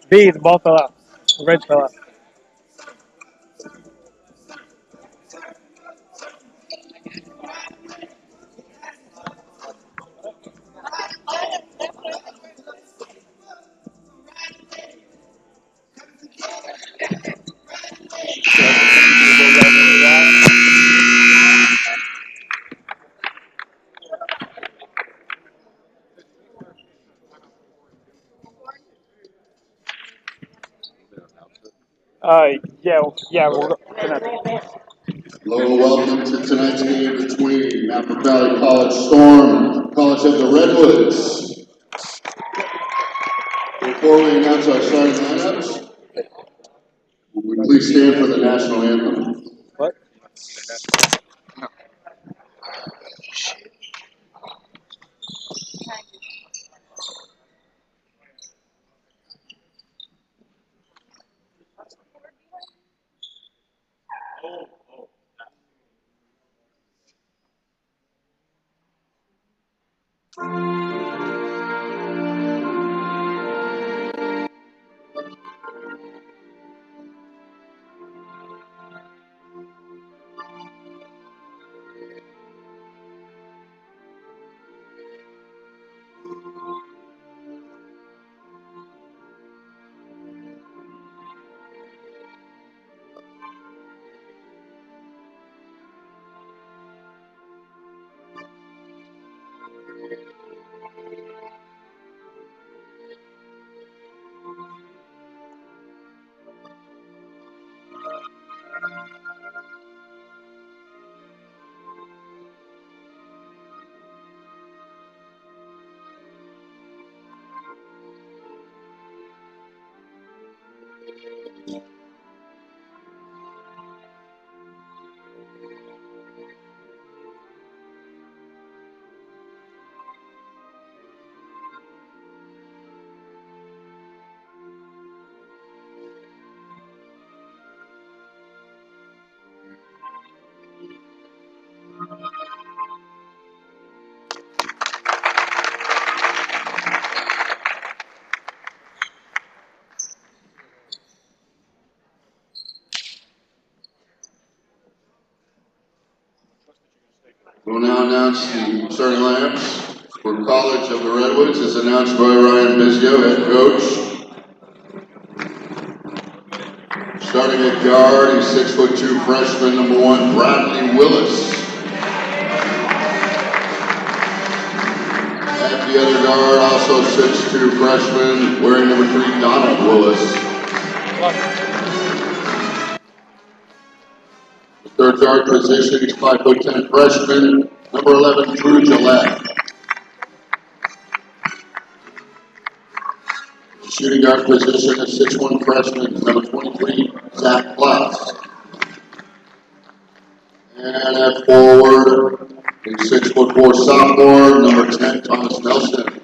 B, the ball fell out. The red fell out. Yeah, we're gonna. Hello, welcome to tonight's game between Napa Valley College Storm and College of the Redwoods. Before we announce our starting lineups, will we please stand for the national anthem? What? We'll now announce the starting lineups for College of the Redwoods, as announced by Ryan Bisio, head coach. Starting at guard, he's 6'2" freshman, number 1, Bradley Willis. At the other guard, also 6'2" freshman, wearing number 3, Donald Willis. The third guard position, he's 5'10" freshman, number 11, Drew Gillette. The shooting guard position is 6'1" freshman, number 23, Zach Platts. And at forward, a 6'4" sophomore, number 10, Thomas Nelson.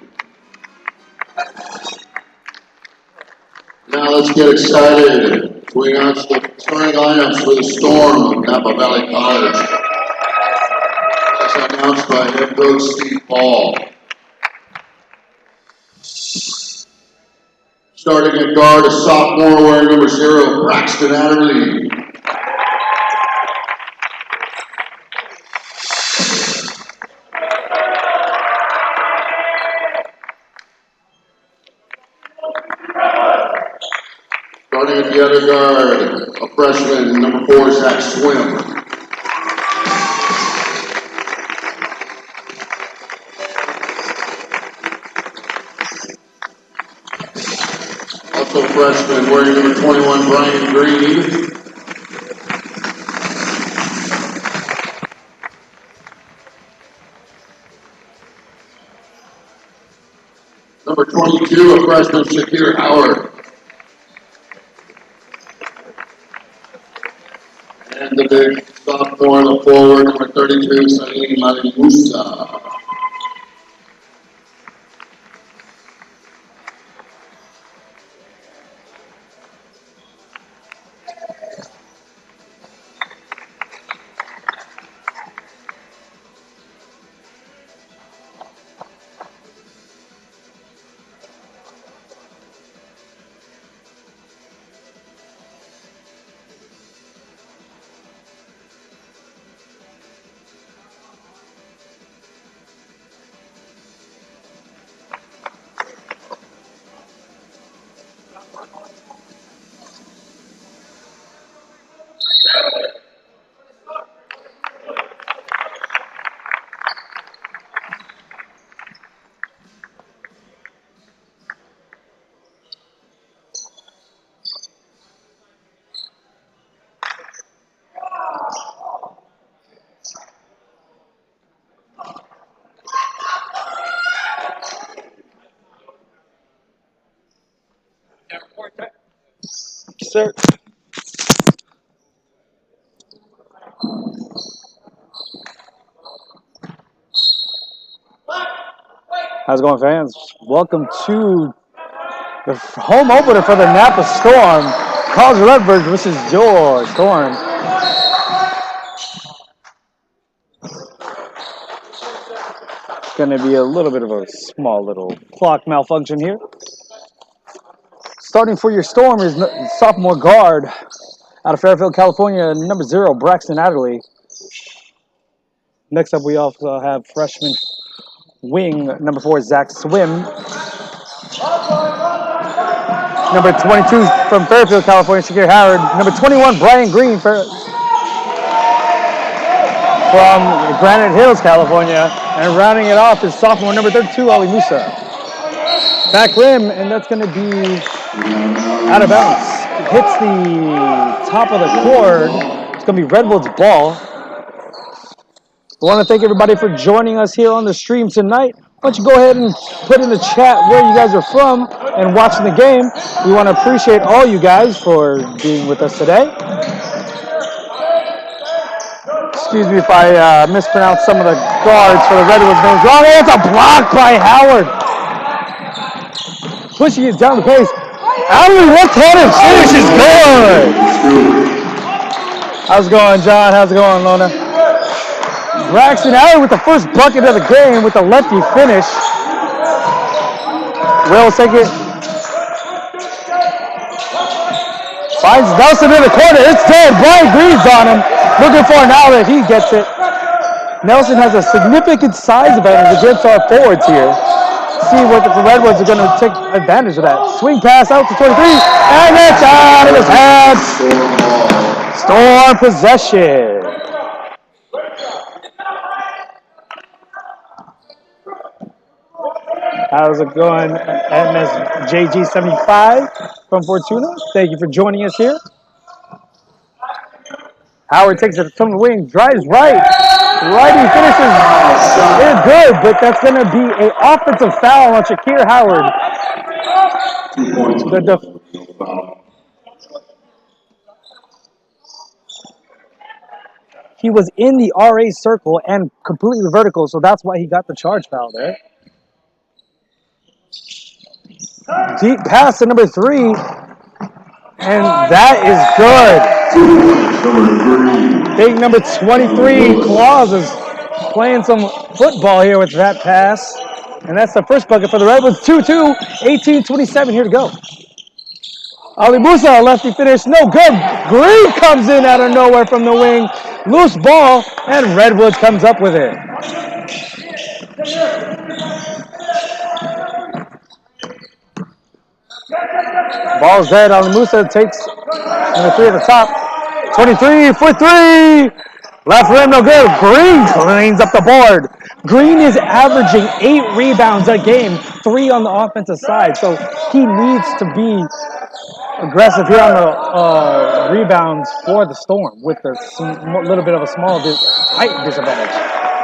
Now let's get excited. We announce the starting lineups for the Storm of Napa Valley College. As announced by head coach Steve Paul. Starting at guard, a sophomore wearing number 0, Braxton Adderley. Starting at the other guard, a freshman, number 4, Zach Swim. Also freshman, wearing number 21, Brian Green. Number 22, a freshman, Shakir Howard. And the big sophomore, the forward, number 32, Saeed Mali Musa. Sir. How's it going, fans? Welcome to the home opener for the Napa Storm. College Redbirds versus your Storm. Going to be a little bit of a small little clock malfunction here. Starting for your Storm is sophomore guard out of Fairfield, California, number 0, Braxton Adderley. Next up, we also have freshman wing, number 4, Zach Swim. Number 22 from Fairfield, California, Shakir Howard. Number 21, Brian Green from Granite Hills, California. And rounding it off is sophomore number 32, Ali Musa. Back rim, and that's going to be out of bounds. Hits the top of the cord. It's going to be Redwood's ball. I want to thank everybody for joining us here on the stream tonight. Why don't you go ahead and put in the chat where you guys are from and watching the game. We want to appreciate all you guys for being with us today. Excuse me if I mispronounce some of the guards for the Redwoods names wrong. It's a block by Howard. Pushing it down the pace. Adderley, what kind of finish is good? How's it going, John? How's it going, Lona? Braxton Adderley with the first bucket of the game with a lefty finish. Will take it. Finds Nelson in the corner. It's dead. Brian Green's on him. Looking for an outlet. He gets it. Nelson has a significant size advantage against our forwards here. See what the Redwoods are going to take advantage of that. Swing pass out to 23. And it's out of his hands. Storm possession. How's it going, MSJG75 from Fortuna? Thank you for joining us here. Howard takes it from the wing, drives right. Righty finishes is good, but that's going to be an offensive foul on Shakir Howard. He was in the RA circle and completely vertical, so that's why he got the charge foul there. Deep pass to number 3, and that is good. Big number 23, Claus is playing some football here with that pass. And that's the first bucket for the Redwoods. 2-2, 18-27 here to go. Ali Musa, lefty finish, no good. Green comes in out of nowhere from the wing. Loose ball, and Redwoods comes up with it. Ball's dead. Ali Musa takes number 3 at the top. 23 for 3. Left rim, no good. Green cleans up the board. Green is averaging 8 rebounds a game, 3 on the offensive side. So he needs to be aggressive here on the rebounds for the Storm with a little bit of a small height disadvantage.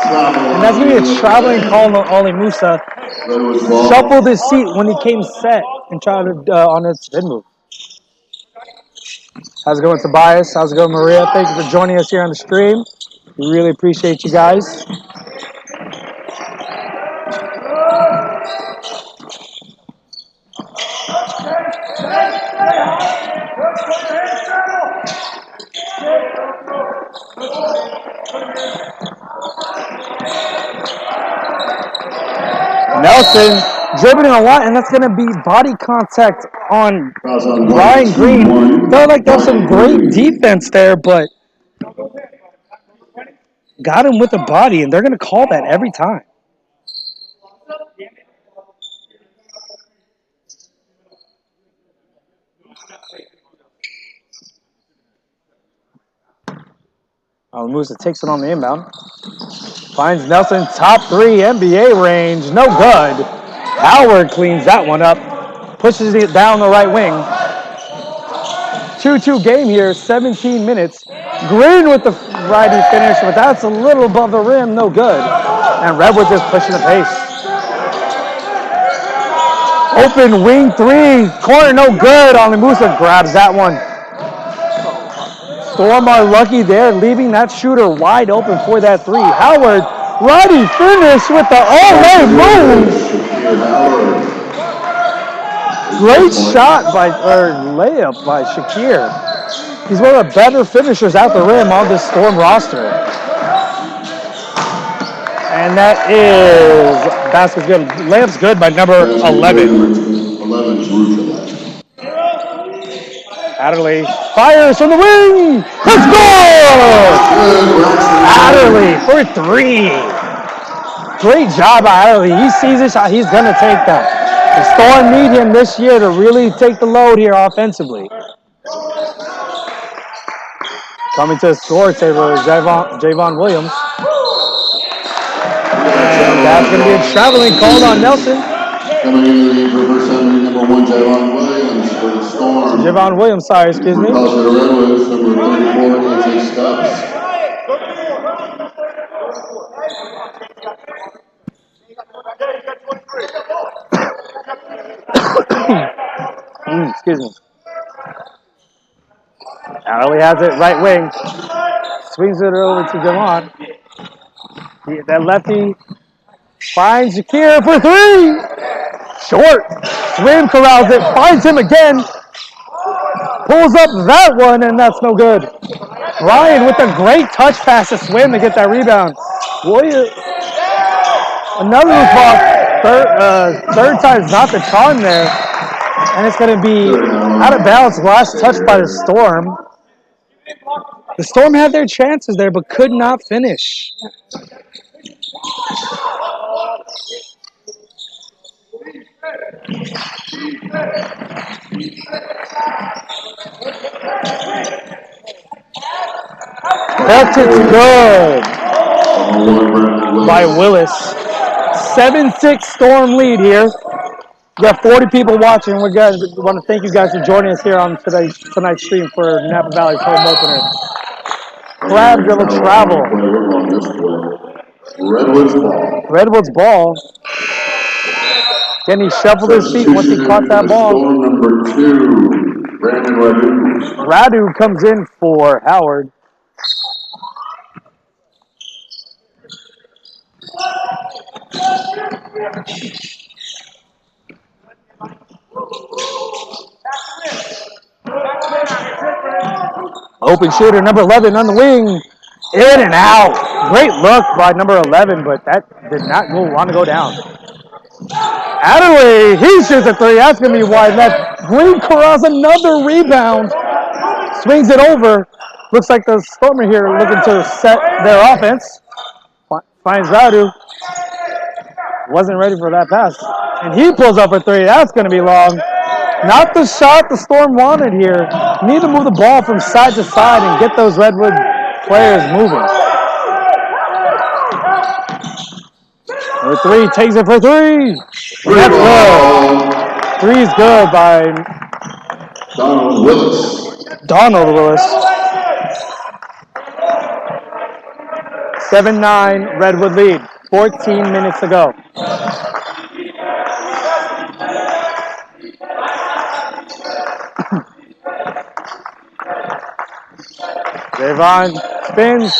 And that's going to be a traveling call on Ollie Musa. Shuffled his seat when he came set and tried on its spin move. How's it going, Tobias? How's it going, Maria? Thank you for joining us here on the stream. We really appreciate you guys. Nelson dribbling a lot, and that's going to be body contact on Ryan Green. Felt like there's some great defense there, but got him with the body, and they're going to call that every time. Musa takes it on the inbound. Finds Nelson, top 3 NBA range. No good. Howard cleans that one up. Pushes it down the right wing. 2-2 game here, 17 minutes. Green with the righty finish, but that's a little above the rim. No good. And Redwood just pushing the pace. Open wing 3. Corner no good. Musa grabs that one. Storm are lucky there, leaving that shooter wide open for that 3. Howard, righty finish with the all-way move. Great shot layup by Shakir. He's one of the better finishers at the rim on this Storm roster. And that is basket's good. Layup's good by number 11. Adderley fires from the wing. Let's go! Adderley for 3. Great job by Adderley. He sees it shot. He's going to take that. The Storm need him this year to really take the load here offensively. Coming to the score table is Javon Williams. And that's going to be a traveling call on Nelson. Coming into the reverse center, number 1, Javon Williams for the Storm. Javon Williams, sorry, excuse me. Colorado Redwoods, number 34, AJ Stubbs. Excuse me. Adderley has it right wing. Swings it over to Javon. That lefty finds Shakir for 3. Short. Swim corrals it. Finds him again. Pulls up that one, and that's no good. Ryan with a great touch pass to Swim to get that rebound. Williams. Another loose ball. Third time's not the charm there. And it's going to be out of bounds. Last touch by the Storm. The Storm had their chances there, but could not finish. That's good by Willis. 7-6 Storm lead here. We got 40 people watching. We want to thank you guys for joining us here on tonight's stream for Napa Valley's home opener. Crab dribble travel. Redwood's ball. Can he shuffle his feet once he caught that ball? Storm number 2, Brandon Radu. Radu comes in for Howard. Open shooter, number 11 on the wing. In and out. Great look by number 11, but that did not want to go down. Adderley, he shoots a 3. That's going to be wide. That Green corrals another rebound. Swings it over. Looks like the Stormer here looking to set their offense. Finds Radu. Wasn't ready for that pass. And he pulls up a 3. That's going to be long. Not the shot the Storm wanted here. Need to move the ball from side to side and get those Redwood players moving. Number 3 takes it for 3. That's good. 3 is good by Donald Willis. 7-9 Redwood lead. 14 minutes to go. Javon spins.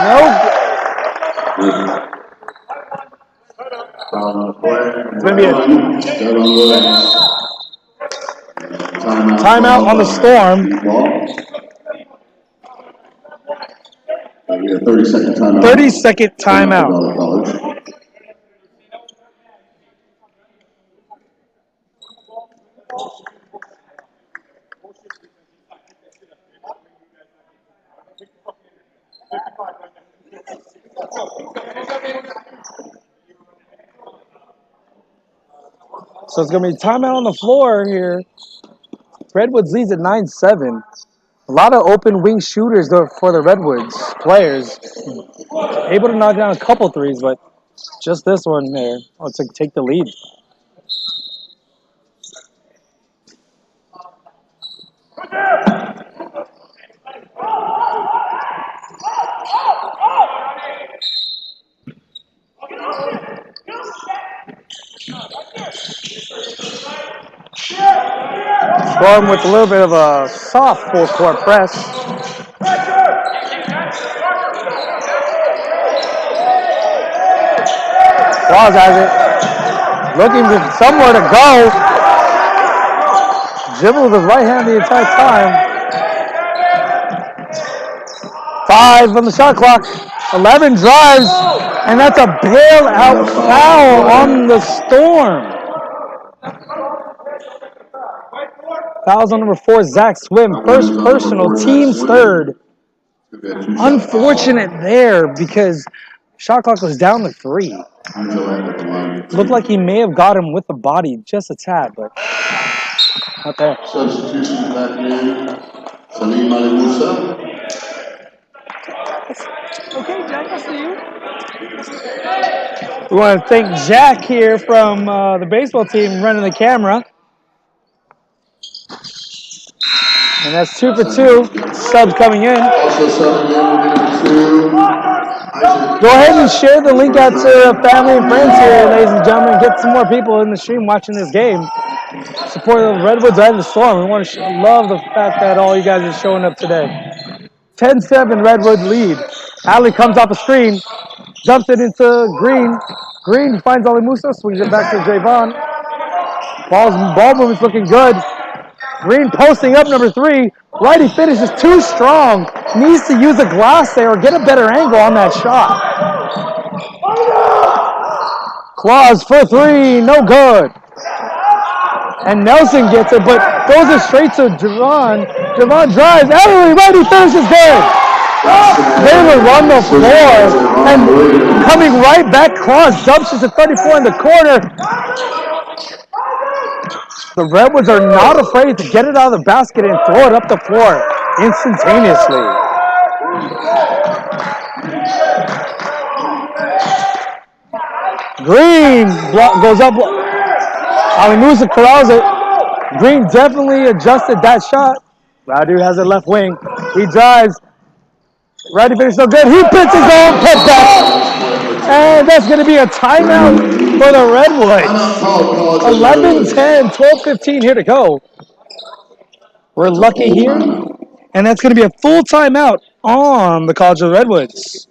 Nope. It's going to be a timeout on the Storm. That'll be a 30-second timeout. 30-second timeout. So it's going to be timeout on the floor here. Redwoods leads at 9-7. A lot of open wing shooters for the Redwoods players. Able to knock down a couple threes, but just this one there to take the lead. Storm with a little bit of a soft full court press. Claus has it. Looking for somewhere to go. Dribbled with his right hand the entire time. 5 on the shot clock. 11 drives. And that's a bailout foul on the Storm. Fouls on number 4, Zach Swim. First personal, team's third. Unfortunate there because shot clock was down to 3. Looked like he may have got him with the body just a tad, but not there. Substitution back in. Salim Ali Musa. Okay, Jack, I see you. We want to thank Jack here from the baseball team running the camera. And that's 2 for 2. Subs coming in. Also subbing in will be number 2. Go ahead and share the link out to family and friends here, ladies and gentlemen. Get some more people in the stream watching this game. Support the Redwoods and the Storm. We want to love the fact that all you guys are showing up today. 10-7 Redwood lead. Alley comes off a screen, dumps it into Green. Green finds Ali Musa, swings it back to Javon. Ball movement's looking good. Green posting up number 3. Righty finishes too strong. Needs to use a glass there or get a better angle on that shot. Claus for 3, no good. And Nelson gets it, but throws it straight to Javon. Javon drives. Ellery, righty finishes good. They would run the floor. And coming right back, Claus dumps it to 34 in the corner. The Redwoods are not afraid to get it out of the basket and throw it up the floor instantaneously. Green goes up. Ali Musa corrals it. Green definitely adjusted that shot. Radu has it left wing. He drives. Righty finish no good. He puts his own putback. And that's going to be a timeout for the Redwoods. 11-10, 12-15 here to go. We're lucky here. And that's going to be a full timeout on the College of the Redwoods.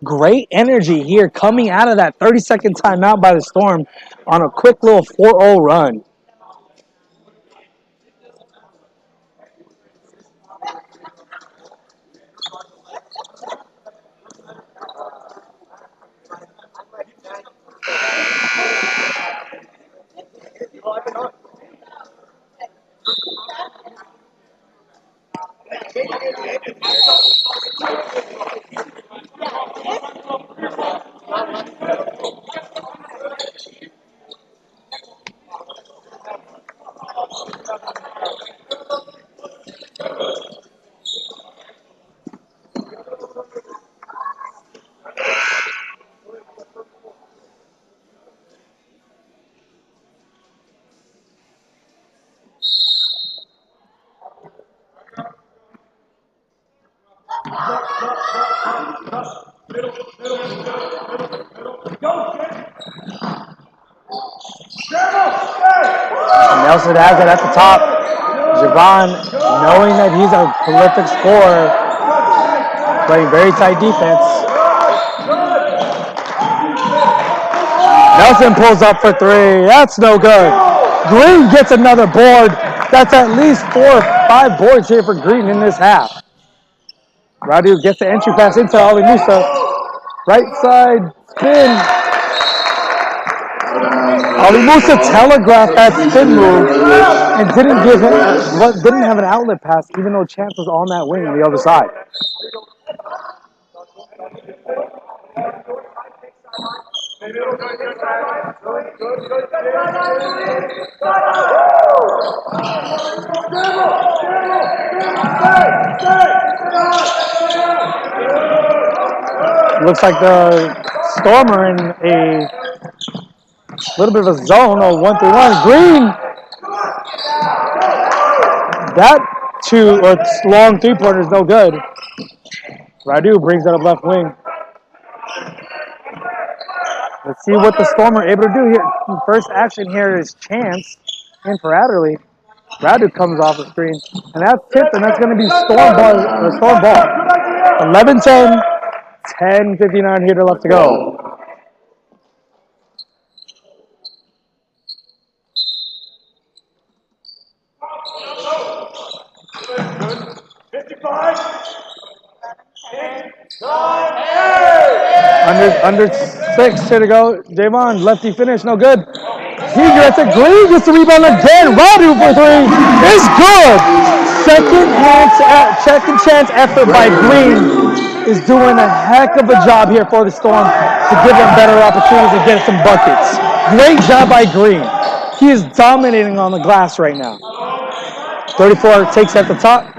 Great energy here coming out of that 30-second timeout by the Storm on a quick little 4-0 run. Nelson has it at the top. Javon, knowing that he's a prolific scorer, playing very tight defense. Nelson pulls up for three. That's no good. Green gets another board. That's at least 4 or 5 boards here for Green in this half. Radu gets the entry pass into Ali Musa. Right side spin. Ali Musa telegraphed that spin move and didn't have an outlet pass, even though Chance was on that wing on the other side. Looks like the Storm are in a little bit of a zone of 1-3-1. Green. That long three-pointer is no good. Radu brings that up left wing. Let's see what the Storm are able to do here. First action here is Chance in for Adderley. Radu comes off the screen, and that's tipped, and that's going to be Storm ball. 11-10, 10:59 here left to go. Under 6 here to go. Javon, lefty finish, no good. He gets it. Green gets the rebound again. Radu for three is good. Second chance effort by Green is doing a heck of a job here for the Storm to give them better opportunities to get some buckets. Great job by Green. He is dominating on the glass right now. 34 takes at the top.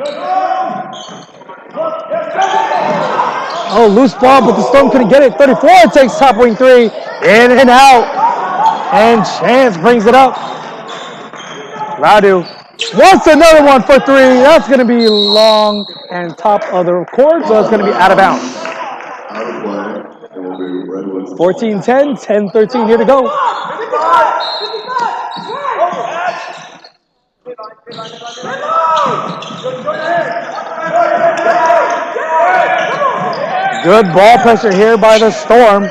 Oh, loose ball, but the Storm couldn't get it. 34 takes top wing three. In and out. And Chance brings it up. Radu wants another one for three. That's going to be long and top of the court, so it's going to be out of bounds. 14-10, 10-13 here to go. Good ball pressure here by the Storm.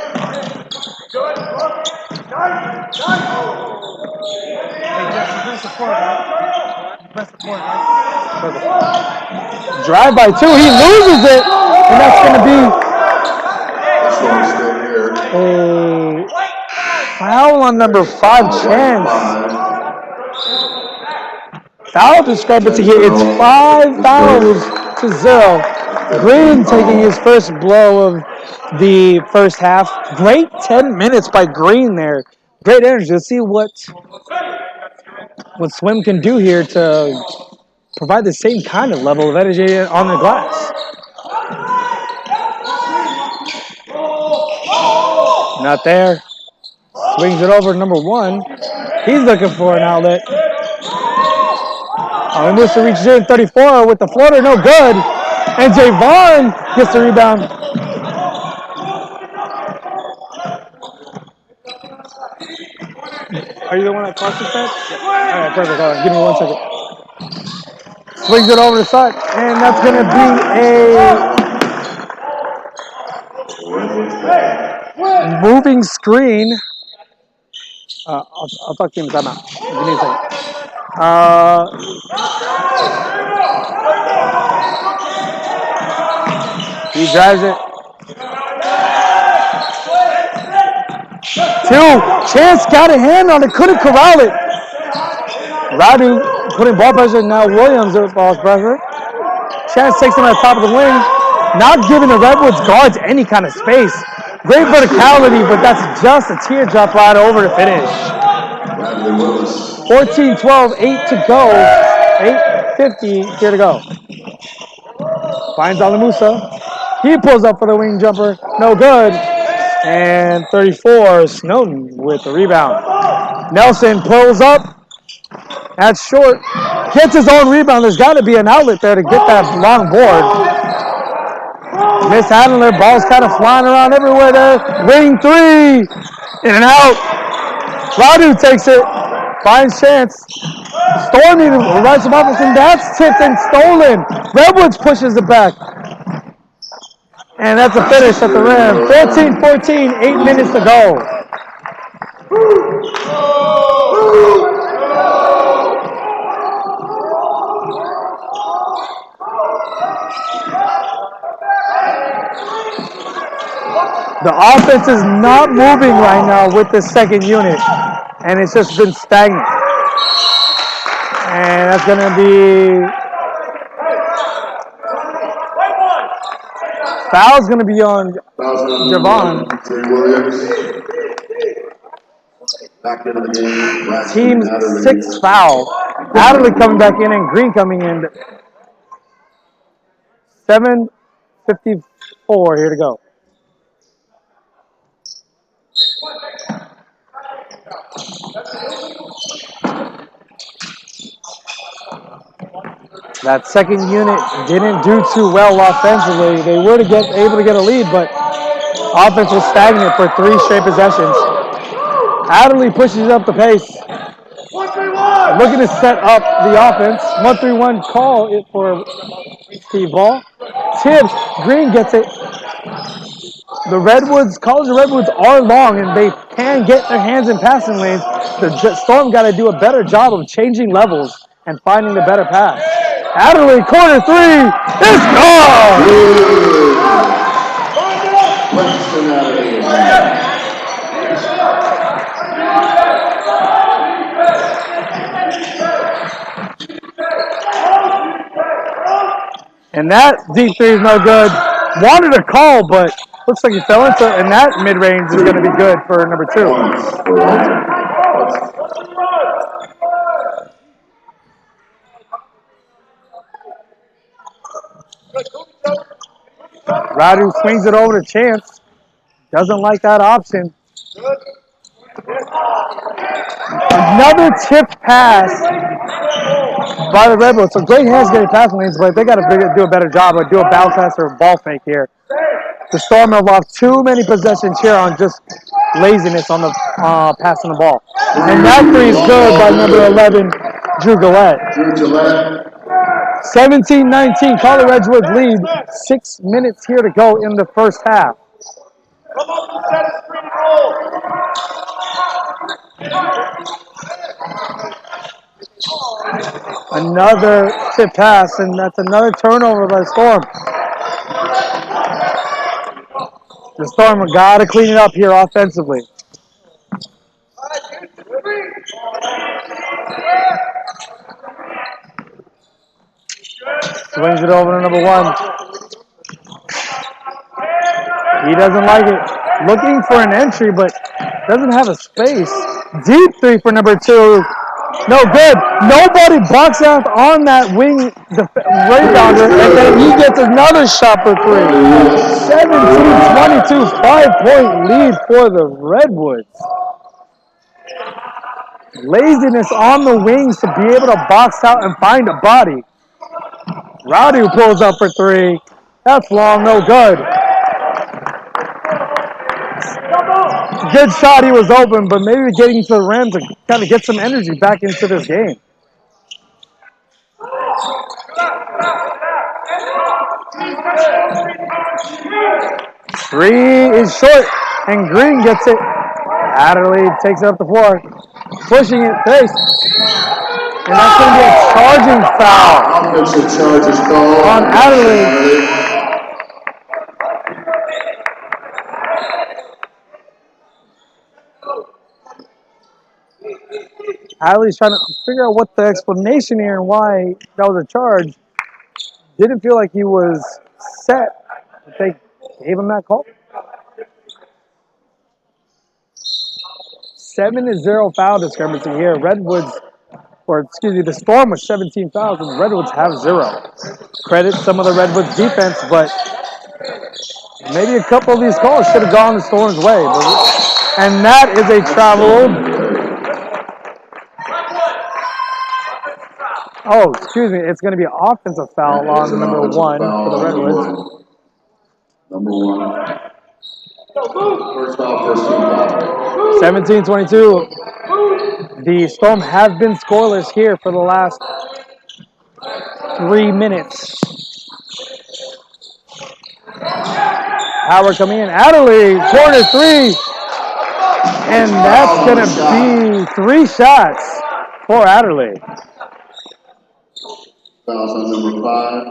Drive by two, he loses it, and that's going to be a foul on number 5, Chance. Foul discrepancy here. It's 5 fouls to 0. Green taking his first blow of the first half. Great 10 minutes by Green there. Great energy. Let's see what Swim can do here to provide the same kind of level of energy on the glass. Not there. Swings it over number 1. He's looking for an outlet. Musa reaches in, 34 with the floater, no good. And Javon gets the rebound. Are you the one that crossed this set? All right, perfect. All right, give me 1 second. Swings it over the side, and that's going to be a moving screen. I'll talk to you in the timeout. Give me a second. He drives it. 2. Chance got a hand on it, couldn't corral it. Radu putting ball pressure, now Williams with ball pressure. Chance takes him at the top of the wing, not giving the Redwoods guards any kind of space. Great verticality, but that's just a teardrop right over to finish. 14-12, 8 to go. 8:50 here to go. Finds Alamusa. He pulls up for the wing jumper. No good. And 34, Snowden with the rebound. Nelson pulls up. That's short. Gets his own rebound. There's got to be an outlet there to get that long board. Mishandler, ball's kind of flying around everywhere there. Wing three, in and out. Radu takes it, finds chance. Stormy writes him off, and that's tipped and stolen. Redwoods pushes it back. And that's a finish at the rim. 14-14, 8 minutes to go. The offense is not moving right now with the second unit, and it's just been stagnant. And that's going to be... Foul's going to be on Javon. Back into the game. Team's sixth foul. Adderley coming back in and Green coming in. 7:54 here to go. That second unit didn't do too well offensively. They were able to get a lead, but offense was stagnant for 3 straight possessions. Adderley pushes up the pace. Looking to set up the offense. 1-3-1 call it for Steve Ball. Tibbs, Green gets it. The Redwoods, College of Redwoods are long and they can get their hands in passing lanes. The Storm got to do a better job of changing levels and finding the better pass. Adderley, corner 3, it's gone! And that deep 3 is no good. Wanted a call, but looks like he fell into it, and that mid-range is going to be good for number 2. Radu swings it over to Chance. Doesn't like that option. Another tipped pass by the Redwoods. So great hands getting passing lanes, but they got to do a better job of do a bounce pass or a ball fake here. The Storm have lost too many possessions here on just laziness on the passing the ball. And that 3 is good by number 11, Drew Gillette. 17-19, College Redwoods lead. 6 minutes here to go in the first half. Come on, set a screen roll. Another tip pass, and that's another turnover by the Storm. The Storm have got to clean it up here offensively. Swings it over to number 1. He doesn't like it. Looking for an entry, but doesn't have a space. Deep 3 for number 2. No good. Nobody boxed out on that wing rebounder, and then he gets another shot for 3. 17-22, 5-point lead for the Redwoods. Laziness on the wings to be able to box out and find a body. Rowdy pulls up for 3. That's long, no good. Good shot, he was open, but maybe getting to the rim to kind of get some energy back into this game. 3 is short, and Green gets it. Adderley takes it up the floor, pushing it, face. And that's going to be a charging foul Offensive charges called on Adderley. Adderley's trying to figure out what the explanation here and why that was a charge. Didn't feel like he was set. They gave him that call. 7-0 foul discrepancy here. The Storm with 17 fouls, and the Redwoods have 0. Credit some of the Redwoods defense, but maybe a couple of these calls should have gone the Storm's way. And that is a travel. Oh, excuse me. It's going to be an offensive foul on number 1 for the Redwoods. Number 1. First foul, first team foul. 17-22. The Storm have been scoreless here for the last 3 minutes. Howard coming in. Adderley, corner 3. And that's going to be 3 shots for Adderley. Fouls on number 5.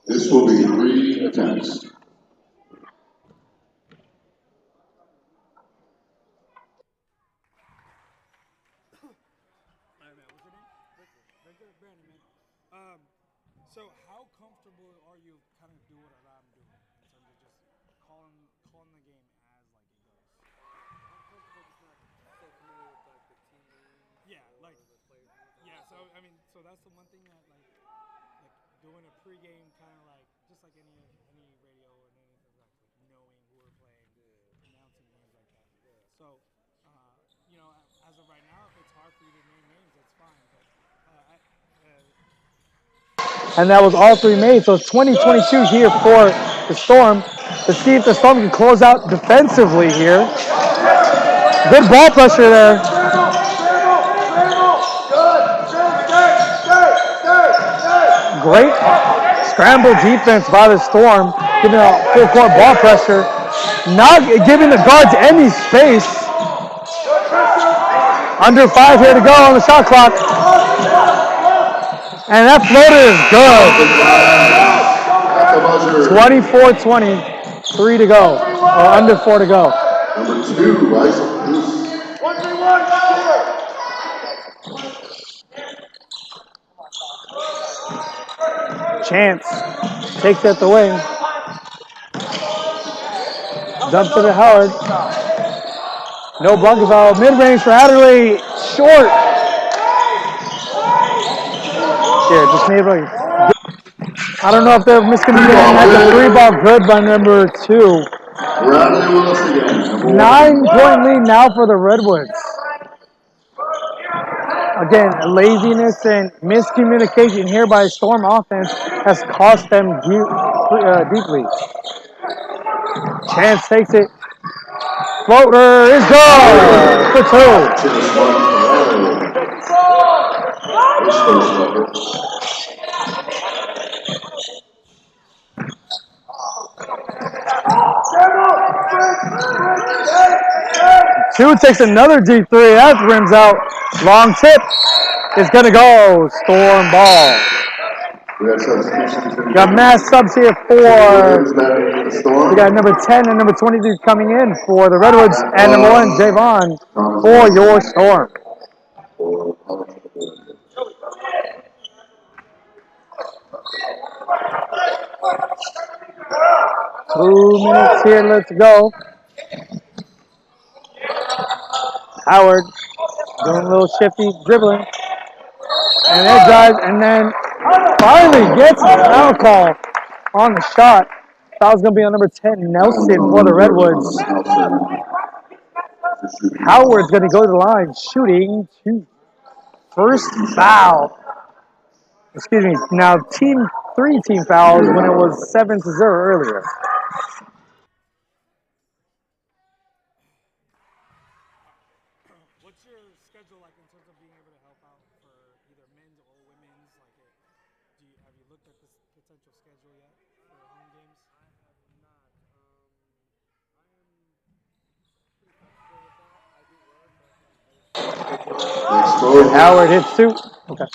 This will be 3 attempts. So how comfortable are you kind of doing what I'm doing in terms of just calling the game as like it goes? I'm comfortable just not so familiar with like the team names. Yeah, like the players. yeah. So I mean, so that's the one thing that like doing a pregame kind of like just like any radio or anything like knowing who we're playing, announcing games like that. Yeah. So you know, as of right now, if it's hard for you to name names, that's fine. But And that was all 3 made. So it's 20-22 here for the Storm. Let's see if the Storm can close out defensively here. Good ball pressure there. Great scramble defense by the Storm, giving a full court ball pressure. Not giving the guards any space. Under 5 here to go on the shot clock. And that floater is good. 24-20, 3 to go, or under 4 to go. Number 2, Isaac Goose. 1-3-1. Chance takes it the wing. Dumps it at Howard. No block foul. Mid-range for Adderley. Short. Here, just need like. I don't know if they're miscommunicating. That's a 3 ball good by number 2. 9-point lead now for the Redwoods. Again, laziness and miscommunication here by Storm offense has cost them deeply. Chance takes it. Floater is good for 2. 2 takes another deep 3. That rims out. Long tip is going to go. Storm ball. We got mass subs here for. We got number 10 and number 23 coming in for the Redwoods, and number 1, Javon, for your Storm. Two minutes here, let's go. Howard doing a little shifty dribbling. And that drives, and then finally gets a foul call on the shot. Foul's going to be on number 10, Nelson, for the Redwoods. Howard's going to go to the line, shooting 2. First foul. Excuse me, now team 3 team fouls when it was 7-0 earlier. what's your schedule like in terms of being able to help out for either men's or women's? Like, have you looked at this potential schedule yet for home games? I have not. I am pretty comfortable with that. I do work. Howard hits 2. Okay.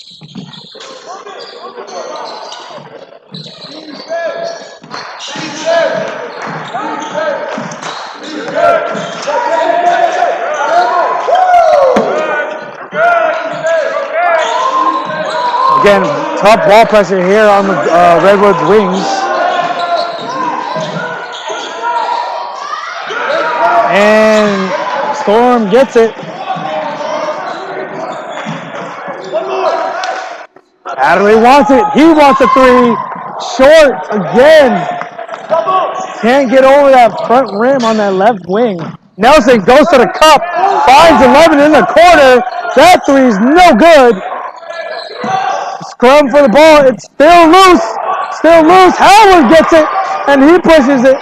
Again, tough ball pressure here on the Redwoods wings. And Storm gets it. Adderley wants it. He wants a 3. Short again. Can't get over that front rim on that left wing. Nelson goes to the cup. Finds 11 in the corner. That 3 is no good. Scrum for the ball. It's still loose. Still loose. Howard gets it, and he pushes it.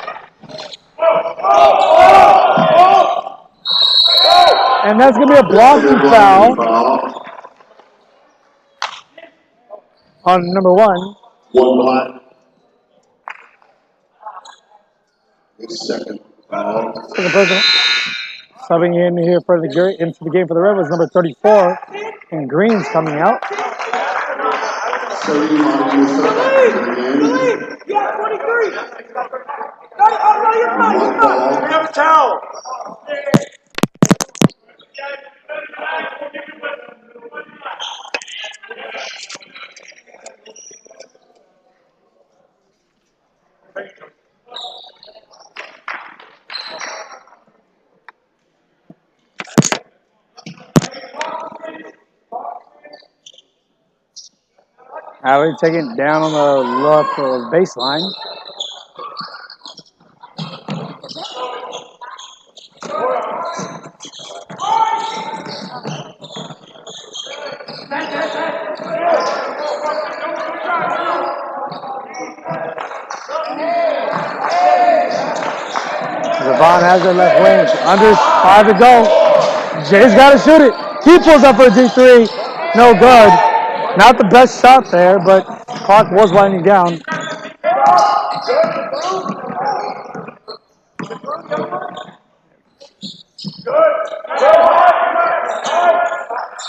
And that's going to be a blocking foul on number 1. One black. Second foul. Second personal. Subbing in here for into the game for the Red was number 34, and Green's coming out. Salim Musa. Yeah, 23. We have a towel. Howard taking it down on the left baseline. Zavon has it left wing. Under 5 to go. Jay's got to shoot it. He pulls up for a deep 3. No good. Not the best shot there, but clock was winding down.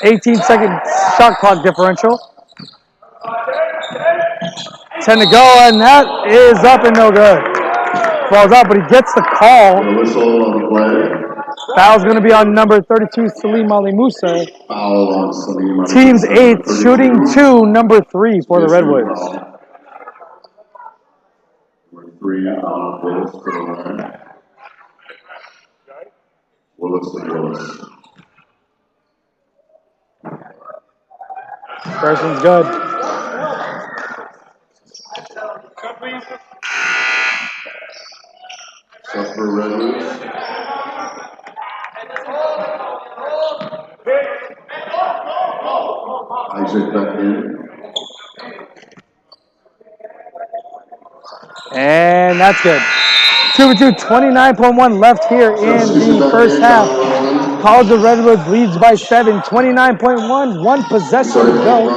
18-second shot clock differential. 10 to go, and that is up and no good. Falls out, but he gets the call. Whistle on the play. Foul's going to be on number 32, Salim Ali Musa. Foul on Salim. Team's 8th, shooting 2, number 3 for the Redwoods. Number 3 on Willis to the line. Willis and Willis. First one's good. Set for Redwoods. Isaac back in. And that's good. 2-2, 29.1 left here in the first half. College of Redwoods leads by 7, 29.1, 1 possession to go.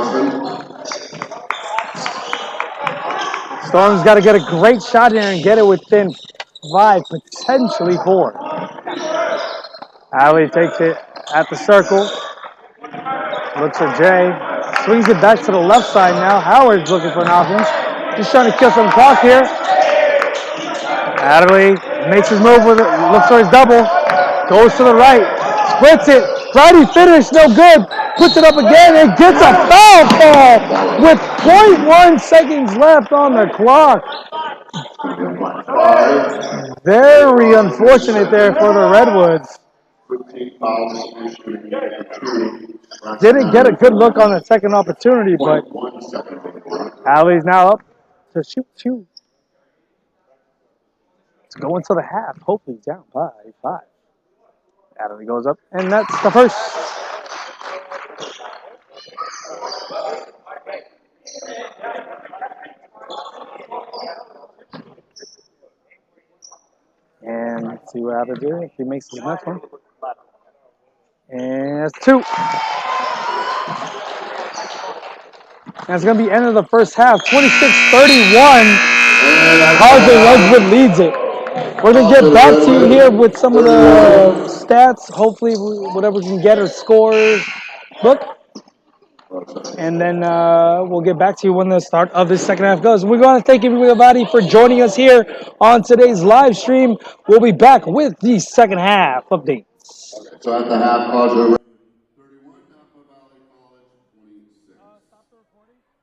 Storm's got to get a great shot in and get it within 5, potentially 4. Alley takes it at the circle. Looks for Jay. Swings it back to the left side now. Howard's looking for an offense. Just trying to kill some clock here. Adderley makes his move with it. Looks for his double. Goes to the right. Splits it. Righty finish, no good. Puts it up again and gets a foul call with 0.1 seconds left on the clock. Very unfortunate there for the Redwoods. Didn't get a good look on the second opportunity, but Alley's now up to shoot 2. It's going to the half. Hopefully down by 5. Alley goes up, and that's the first. And let's see what happens here if he makes his next one. And that's 2. That's going to be end of the first half. 26-31. College of Redwood leads it. We're going to get back to you here with some of the stats. Hopefully, whatever we can get or scores book. And then we'll get back to you when the start of this second half goes. We're going to thank everybody for joining us here on today's live stream. We'll be back with the second half updates. So at the half, College of 31, Napa Valley College 26. Stop the recording. All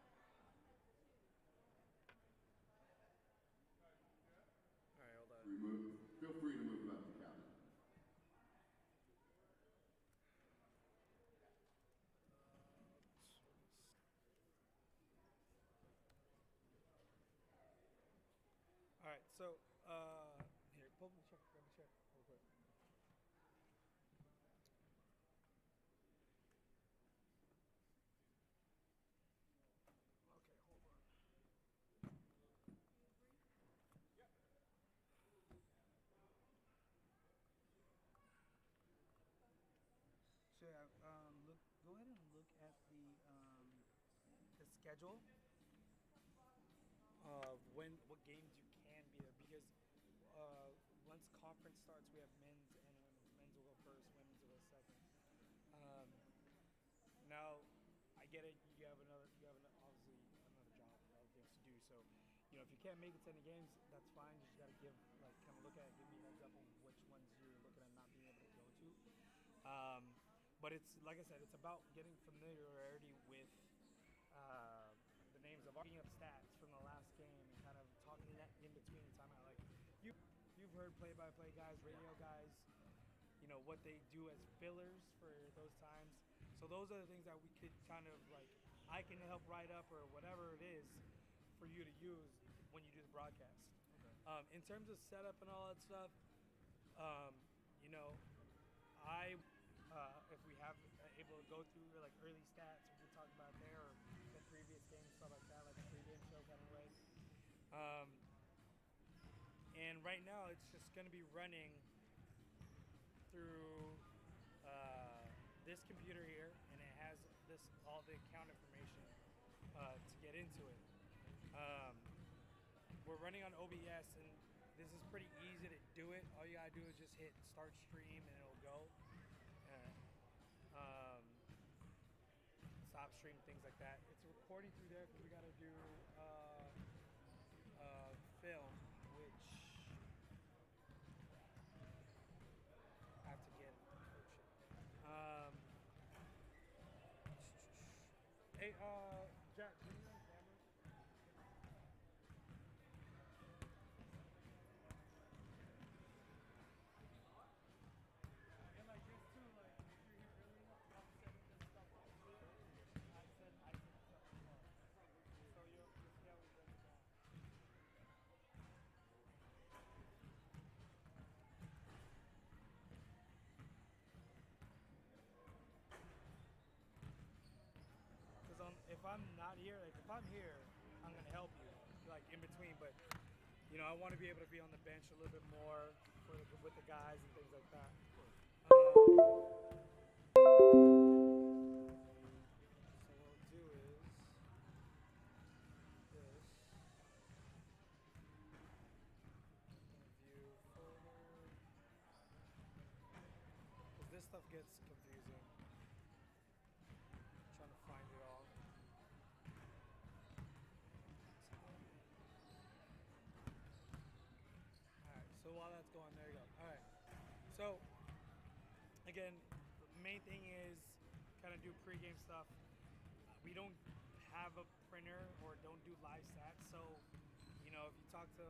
right, hold on. Feel free to move up the cabinet. All right, so here, pull the check, grab the check real quick. schedule what games you can be there because once conference starts, we have men's and men's will go first, women's will go second. Um, Now, I get it. Obviously another job, other things to do. So, if you can't make it to any games, that's fine. You just got to kind of look at it, give me a heads up on which ones you're looking at not being able to go to. Um, but it's like I said, it's about getting familiarity with the names of looking up stats from the last game and kind of talking that in between the timeout. Like you've heard play-by-play guys, radio guys, what they do as fillers for those times. So those are the things that we could kind of like I can help write up or whatever it is for you to use when you do the broadcast. In terms of setup and all that stuff, you know, if we have able to go through like early stats, we can talk about there or the previous game stuff like that, like a pregame show kind of way. And right now, it's just going to be running through this computer here, and it has all the account information to get into it. We're running on OBS, and this is pretty easy to do it. All you gotta do is just hit start stream, and it'll go. Stop stream, things like that. It's recording through there because we gotta do film, which I have to get. Hey, Jack, can you on camera? And like this too, like if you're here early enough, I'm setting this stuff up here. I said stuff before. So you'll see how we break it down. Because if I'm not here, like if I'm here, I'm gonna help you, like in between. But I want to be able to be on the bench a little bit more with the guys and things like that. So what we'll do is this. View folder. Because this stuff gets confusing. I'm trying to find it all. Alright, so while that's going, there you go. Alright. So again, the main thing is kind of do pregame stuff. We don't have a printer or don't do live stats, so if you talk to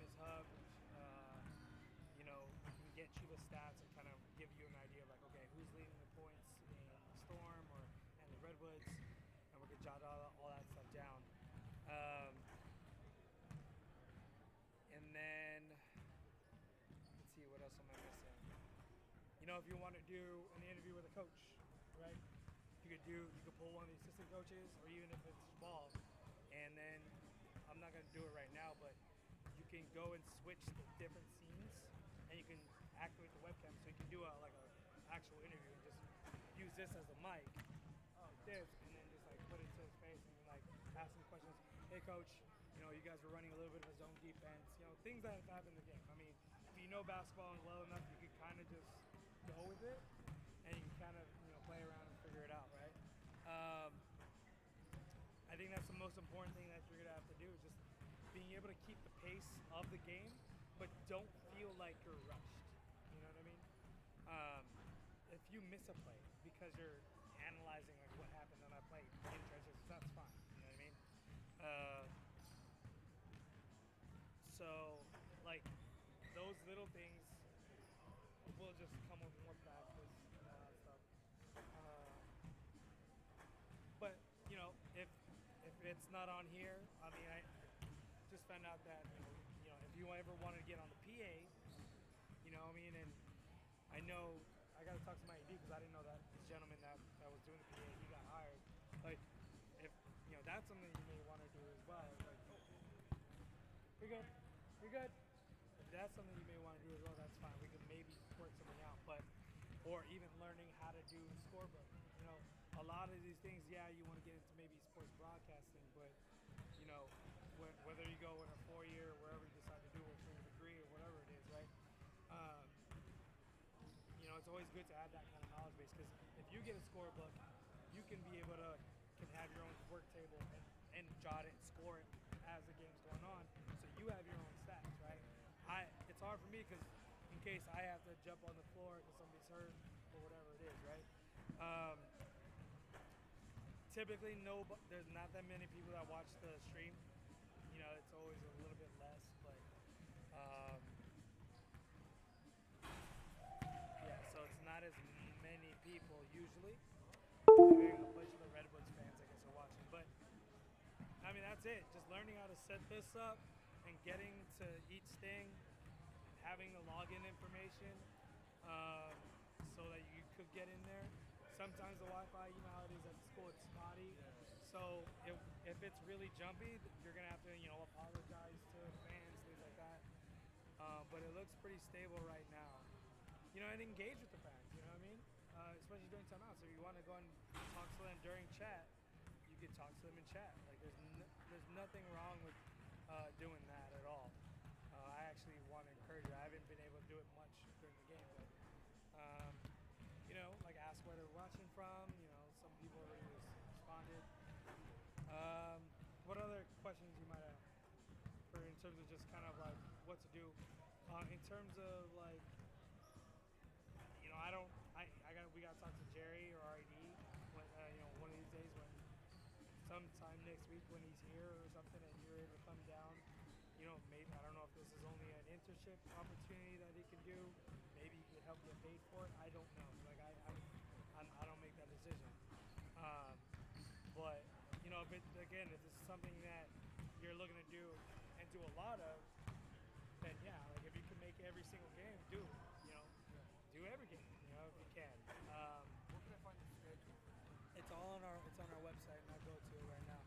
Ms. Hub, we can get you the stats and kind of give you an idea of like, okay, who's leading the points in the Storm and the Redwoods, and we can jot all that stuff down. And then let's see, what else am I missing? If you want to do an interview with a coach, right? You could pull one of the assistant coaches, or even if it's ball, and then I'm not gonna do it right now, but you can go and switch the different scenes, and you can activate the webcam, so you can do a actual interview and just use this as a mic, like this, and then just like put it to his face and like ask him questions. Hey, coach, you guys were running a little bit of a zone defense, things that have happened in the game. I mean, if you know basketball well enough, you can kind of just go with it, and you can kind of play around and figure it out, right? I think that's the most important thing that you're gonna have to do is just being able to keep the pace of the game, but don't feel like you're rushed. You know what I mean? If you miss a play because you're analyzing like what happened on that play in trenches, that's fine. You know what I mean? So like those little things will just come with more practice and all that stuff. But if it's not on here, I mean, I just found out that if you ever wanted to get on the PA, I mean, and I know I got to talk to my AD because I didn't know that this gentleman that was doing the PA, he got hired. Like, if that's something you may want to do as well. Like, you're good. If that's something you may want to do as well, that's fine. We can maybe work something out. But or even learning how to do scorebook. You know, a lot of these things, yeah, you want to get into maybe sports broadcasting, but you know, whether you go in a 4-year, wherever you decide to do, or for a degree or whatever it is, right? Um, you know, it's always good to have that kind of knowledge base because if you get a scorebook, you can be able to can have your own work table and jot it, score it as the game's going on, so you have your own stats, right? It's hard for me because in case I have to jump on the floor because somebody's hurt or whatever it is, right? Um, Typically, no, there's not that many people that watch the stream. You know, it's always a little bit less, but yeah, so it's not as many people usually. I mean, a bunch of the Redwoods fans, I guess, are watching. But I mean, that's it. Just learning how to set this up and getting to each thing, and having the login information so that you could get in there. Sometimes the Wi-Fi, you know how it is at the school, it's spotty. So if it's really jumpy, you're gonna have to, you know, apologize to fans, things like that. But it looks pretty stable right now. You know, and engage with the fans. You know what I mean? Especially during timeouts. If you want to go and talk to them during chat, you can talk to them in chat. Like there's nothing wrong with doing that at all. I actually want to encourage it. I haven't been able to do it much during the game, but you know, like ask where they're watching from. You know, some people already responded. What other questions you might have for in terms of just kind of like what to do? In terms of like, you know, we got to talk to Jerry or RD when, you know, one of these days when sometime next week when he's here or something and you're able to come down. You know, maybe, I don't know if this is only an internship opportunity that he can do. Maybe you could help get paid for it. I don't know. Like I don't make that decision. But you know, if this is something that you're looking to do and do a lot of, then yeah, like if you can make every single game, do it. You know, do every game. You know, if you can. Where can I find the schedule? It's on our website, and I'll go to it right now.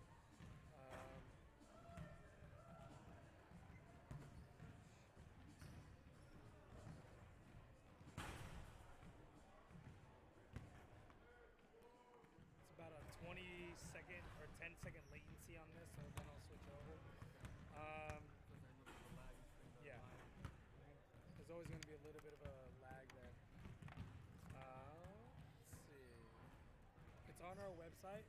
It's about a 20-second or 10-second latency on this, so then I'll switch over. Because I know there's a lag between the Yeah. line. There's always going to be a little bit of a lag there. Let's see. It's on our website.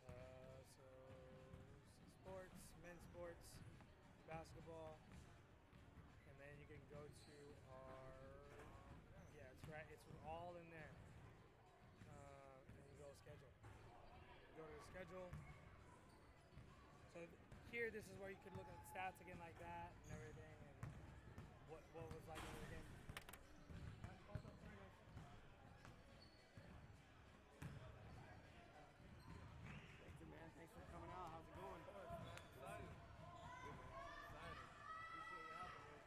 So sports, men's sports, basketball, and then you can go to our, yeah, it's right, it's all in there. And you go schedule. You go to the schedule. So here, this is where you can look at stats again like that and everything, and what was like in the game. Thanks, man. Thanks for coming out. How's it going? Excited. Good, man. Excited. Appreciate your help, man.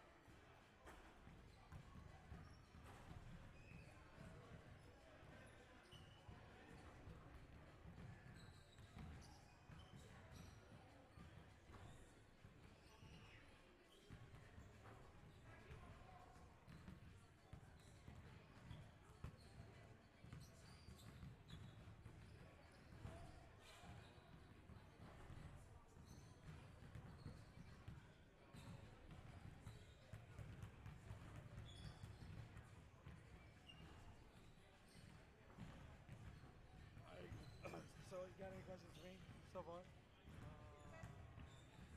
So, you got any questions for me so far?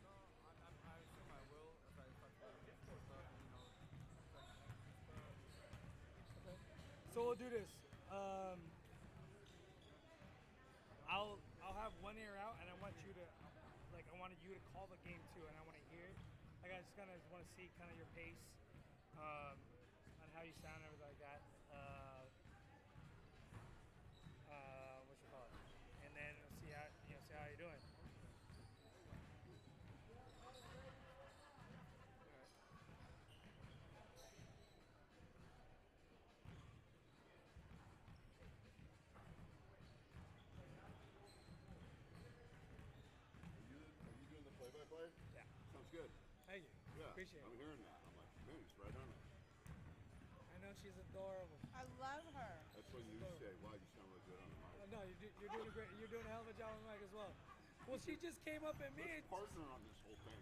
No, I assume I will if I start to get more stuff and, you know, start connecting stuff. Okay. So we'll do this. I'll have one ear out, and I want you to, like, I wanted you to call the game too, and I want to hear it. Like, I just kind of want to see kind of your pace, and how you sound and everything like that. What you call it? And then see how you're doing. Appreciate I'm it. hearing that. I'm like, man, he's right on it. I know she's adorable. I love her. That's when you say, wow, you sound really good on the mic. No, you're doing a great. You're doing a hell of a job on the mic as well. Well, she just came up at me. Let's partner on this whole thing.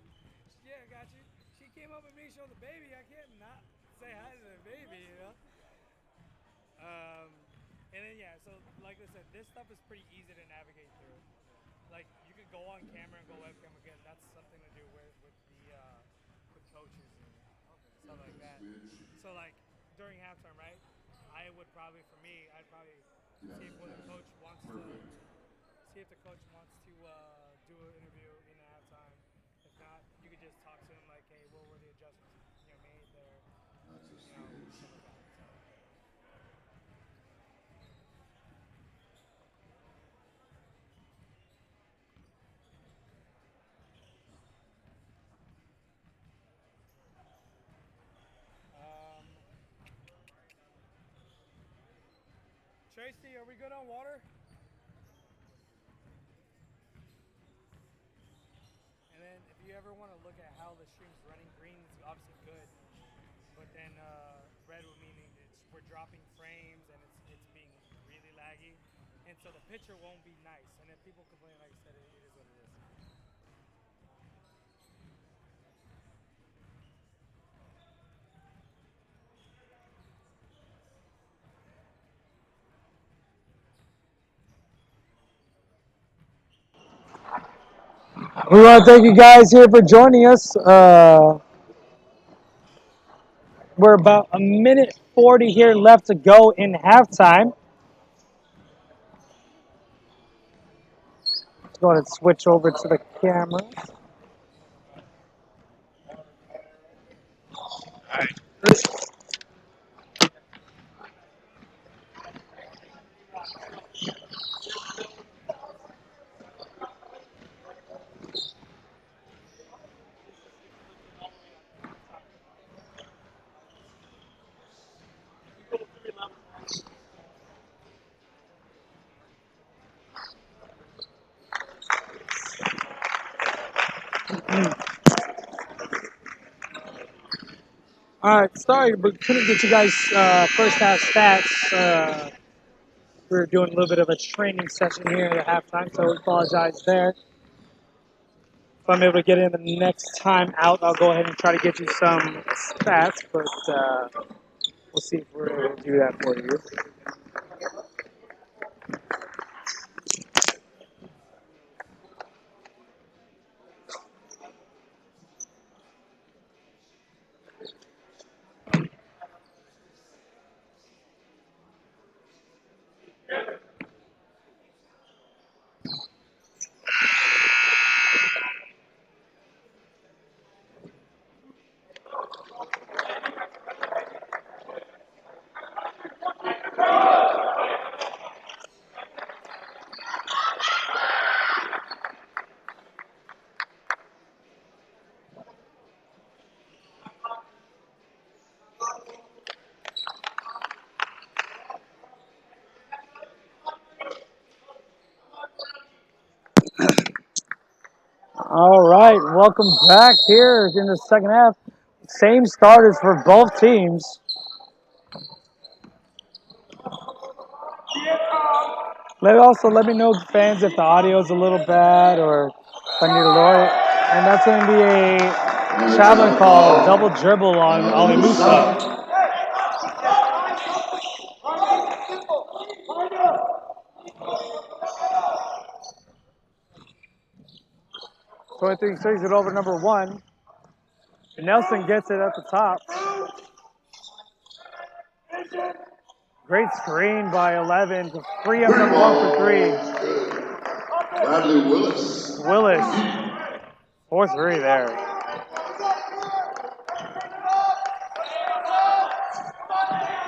Yeah, I got you. She came up at me, showed the baby. I can't not say hi to the baby, you know. And then yeah, so like I said, this stuff is pretty easy to navigate through. Like you could go on camera and go webcam again. That's something to do with the with coaches and stuff like that. So like during halftime, right? I would probably, for me, I'd probably see if the coach wants to see if the coach wants to do an interview in the halftime. If not, you could just talk to him like, hey, what were the adjustments made there, stuff like that. So. Tracy, are we good on water? And then if you ever want to look at how the stream's running, green is obviously good, but then red would mean we're dropping frames and it's being really laggy, and so the picture won't be nice. And if people complain, like I said, it is what it is. We want to thank you guys here for joining us. We're about a minute 40 here left to go in halftime. Let's go ahead and switch over to the cameras. All right, sorry, but couldn't get you guys first half stats. We were doing a little bit of a training session here at halftime, so we apologize there. If I'm able to get in the next time out, I'll go ahead and try to get you some stats, but we'll see if we're able to do that for you. All right, welcome back here in the second half. Same starters for both teams. Let me know, fans, if the audio is a little bad or if I need to lower it. And that's going to be a traveling call, double dribble on Ali Musa. 23 takes it over number 1. Nelson gets it at the top. Great screen by 11 to free up number 1 for 3. Bradley Willis. 4-3 there.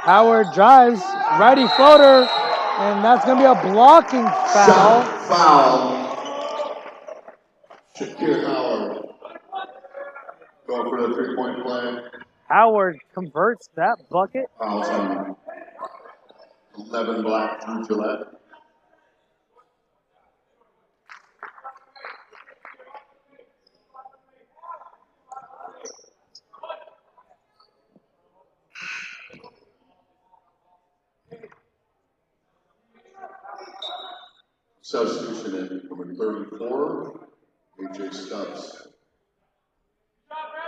Howard drives, righty floater, and that's going to be a blocking foul. Shot foul. Shakir Howard. Go for the 3-point play. Howard converts that bucket. Fouls on 11 Black from Gillette. Substitution in number 34, AJ Stubbs. Number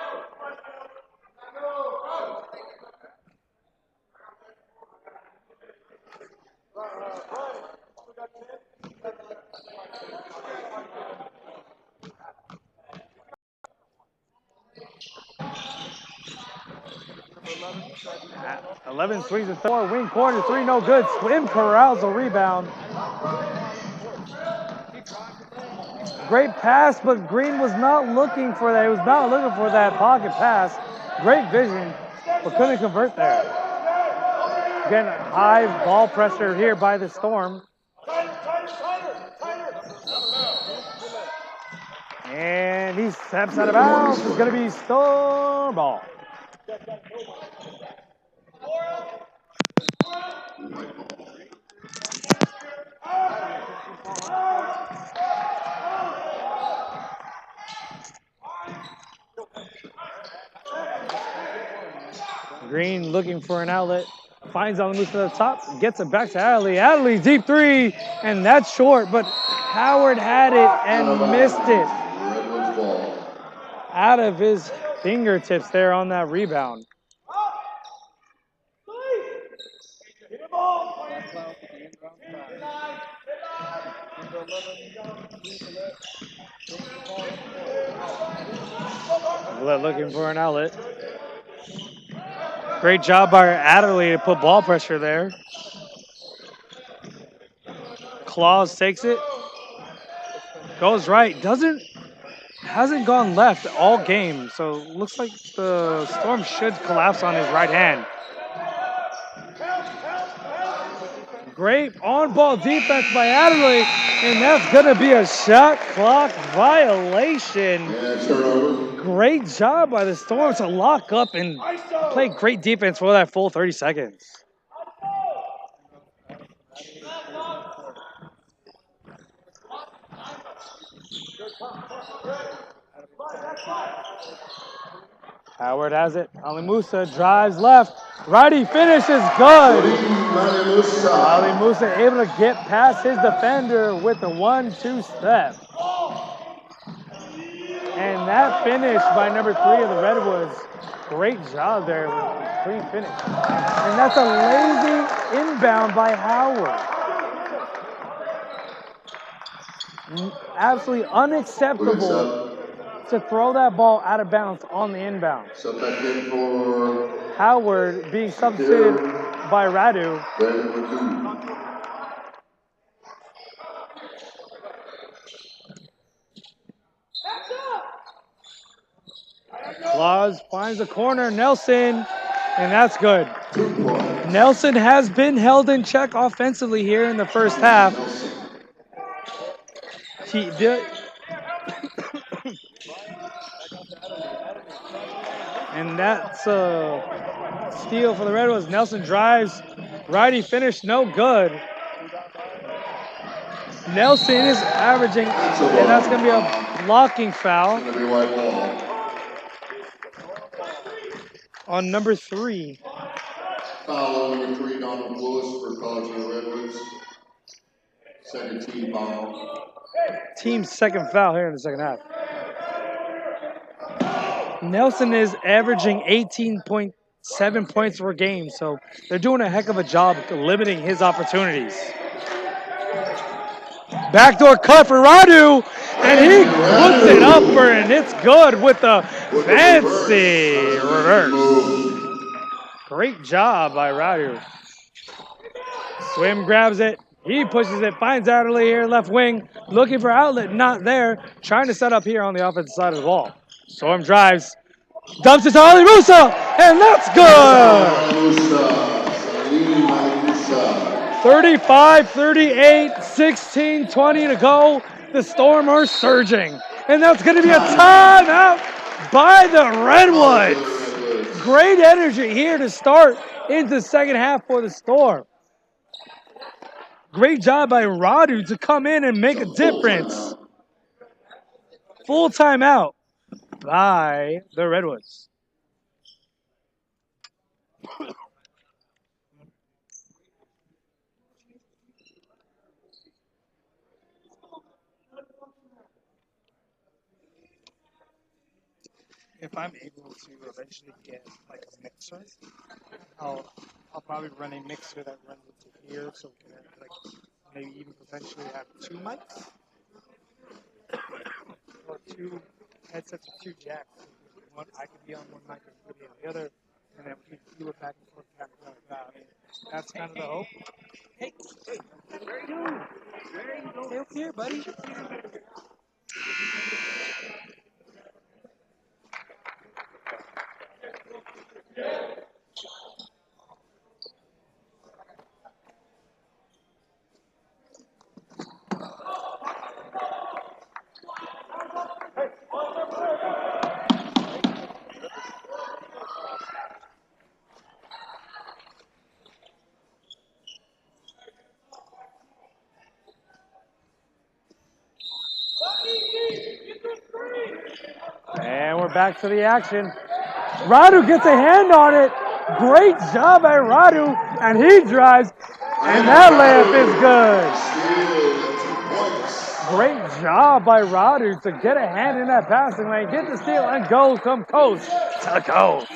11, Fred. 11 swings and 4. Wing corner 3, no good. Swim corrals a rebound. Great pass, but Green was not looking for that. He was not looking for that pocket pass. Great vision, but couldn't convert there. Again, high ball pressure here by the Storm. And he steps out of bounds. It's going to be Storm ball. Green looking for an outlet. Finds on the move to the top. Gets it back to Adley. Adley, deep three. And that's short, but Howard had it and missed it. Out of his fingertips there on that rebound. Looking for an outlet. Great job by Adderley to put ball pressure there. Claus takes it. Goes right. Hasn't gone left all game. So looks like the Storm should collapse on his right hand. Great on-ball defense by Adderley, and that's going to be a shot clock violation. Great job by the Storm to lock up and play great defense for that full 30 seconds. Howard has it. Ali Musa drives left. Righty finishes good. Ali Musa able to get past his defender with the 1-2 step. And that finish by number 3 of the Redwoods. Great job there. Clean finish. And that's a lazy inbound by Howard. Absolutely unacceptable to throw that ball out of bounds on the inbound. Howard being substituted by Radu. Claus finds the corner, Nelson, and that's good. Nelson has been held in check offensively here in the first half. He did. And that's a steal for the Redwoods. Nelson drives, righty finish, no good. Nelson is averaging, and that's going to be a blocking foul on number 3. Foul on number 3, Donald Willis for causing the Redwoods. Second team foul. Team's second foul here in the second half. Nelson is averaging 18.7 points per game, so they're doing a heck of a job limiting his opportunities. Backdoor cut for Radu, and he puts it up for, and it's good with the fancy reverse. Great job by Radu. Swim grabs it. He pushes it, finds Adderley here, left wing, looking for outlet, not there. Trying to set up here on the offensive side of the ball. Storm drives, dumps it to Ali Musa, and that's good! 35-38, 16-20 to go. The Storm are surging, and that's going to be a timeout by the Redwoods. Great energy here to start into the second half for the Storm. Great job by Radu to come in and make a difference. Full timeout by the Redwoods. if I'm able to eventually get like a mixer, I'll probably run a mixer that runs into here, so we can like maybe even potentially have two mics or two headsets with two jacks. One I could be on one mic and you could be on the other, and then we could do it back and forth, back and forth. I mean, that's kind of the hope. Hey, where are you going? Where are you going? Stay up here, buddy. And we're back to the action. Radu gets a hand on it. Great job by Radu, and he drives, and that layup is good. Great job by Radu to get a hand in that passing lane, get the steal, and go from coast to coast.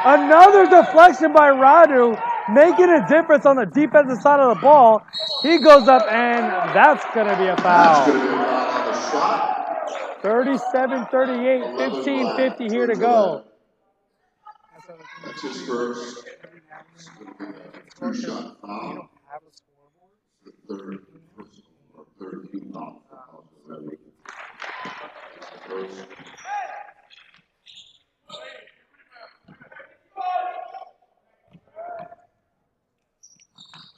Another deflection by Radu, making a difference on the defensive side of the ball. He goes up, and that's going to be a foul. 37-38, 15-50 here to go. That's his first. Two-shot foul. The third team foul. First.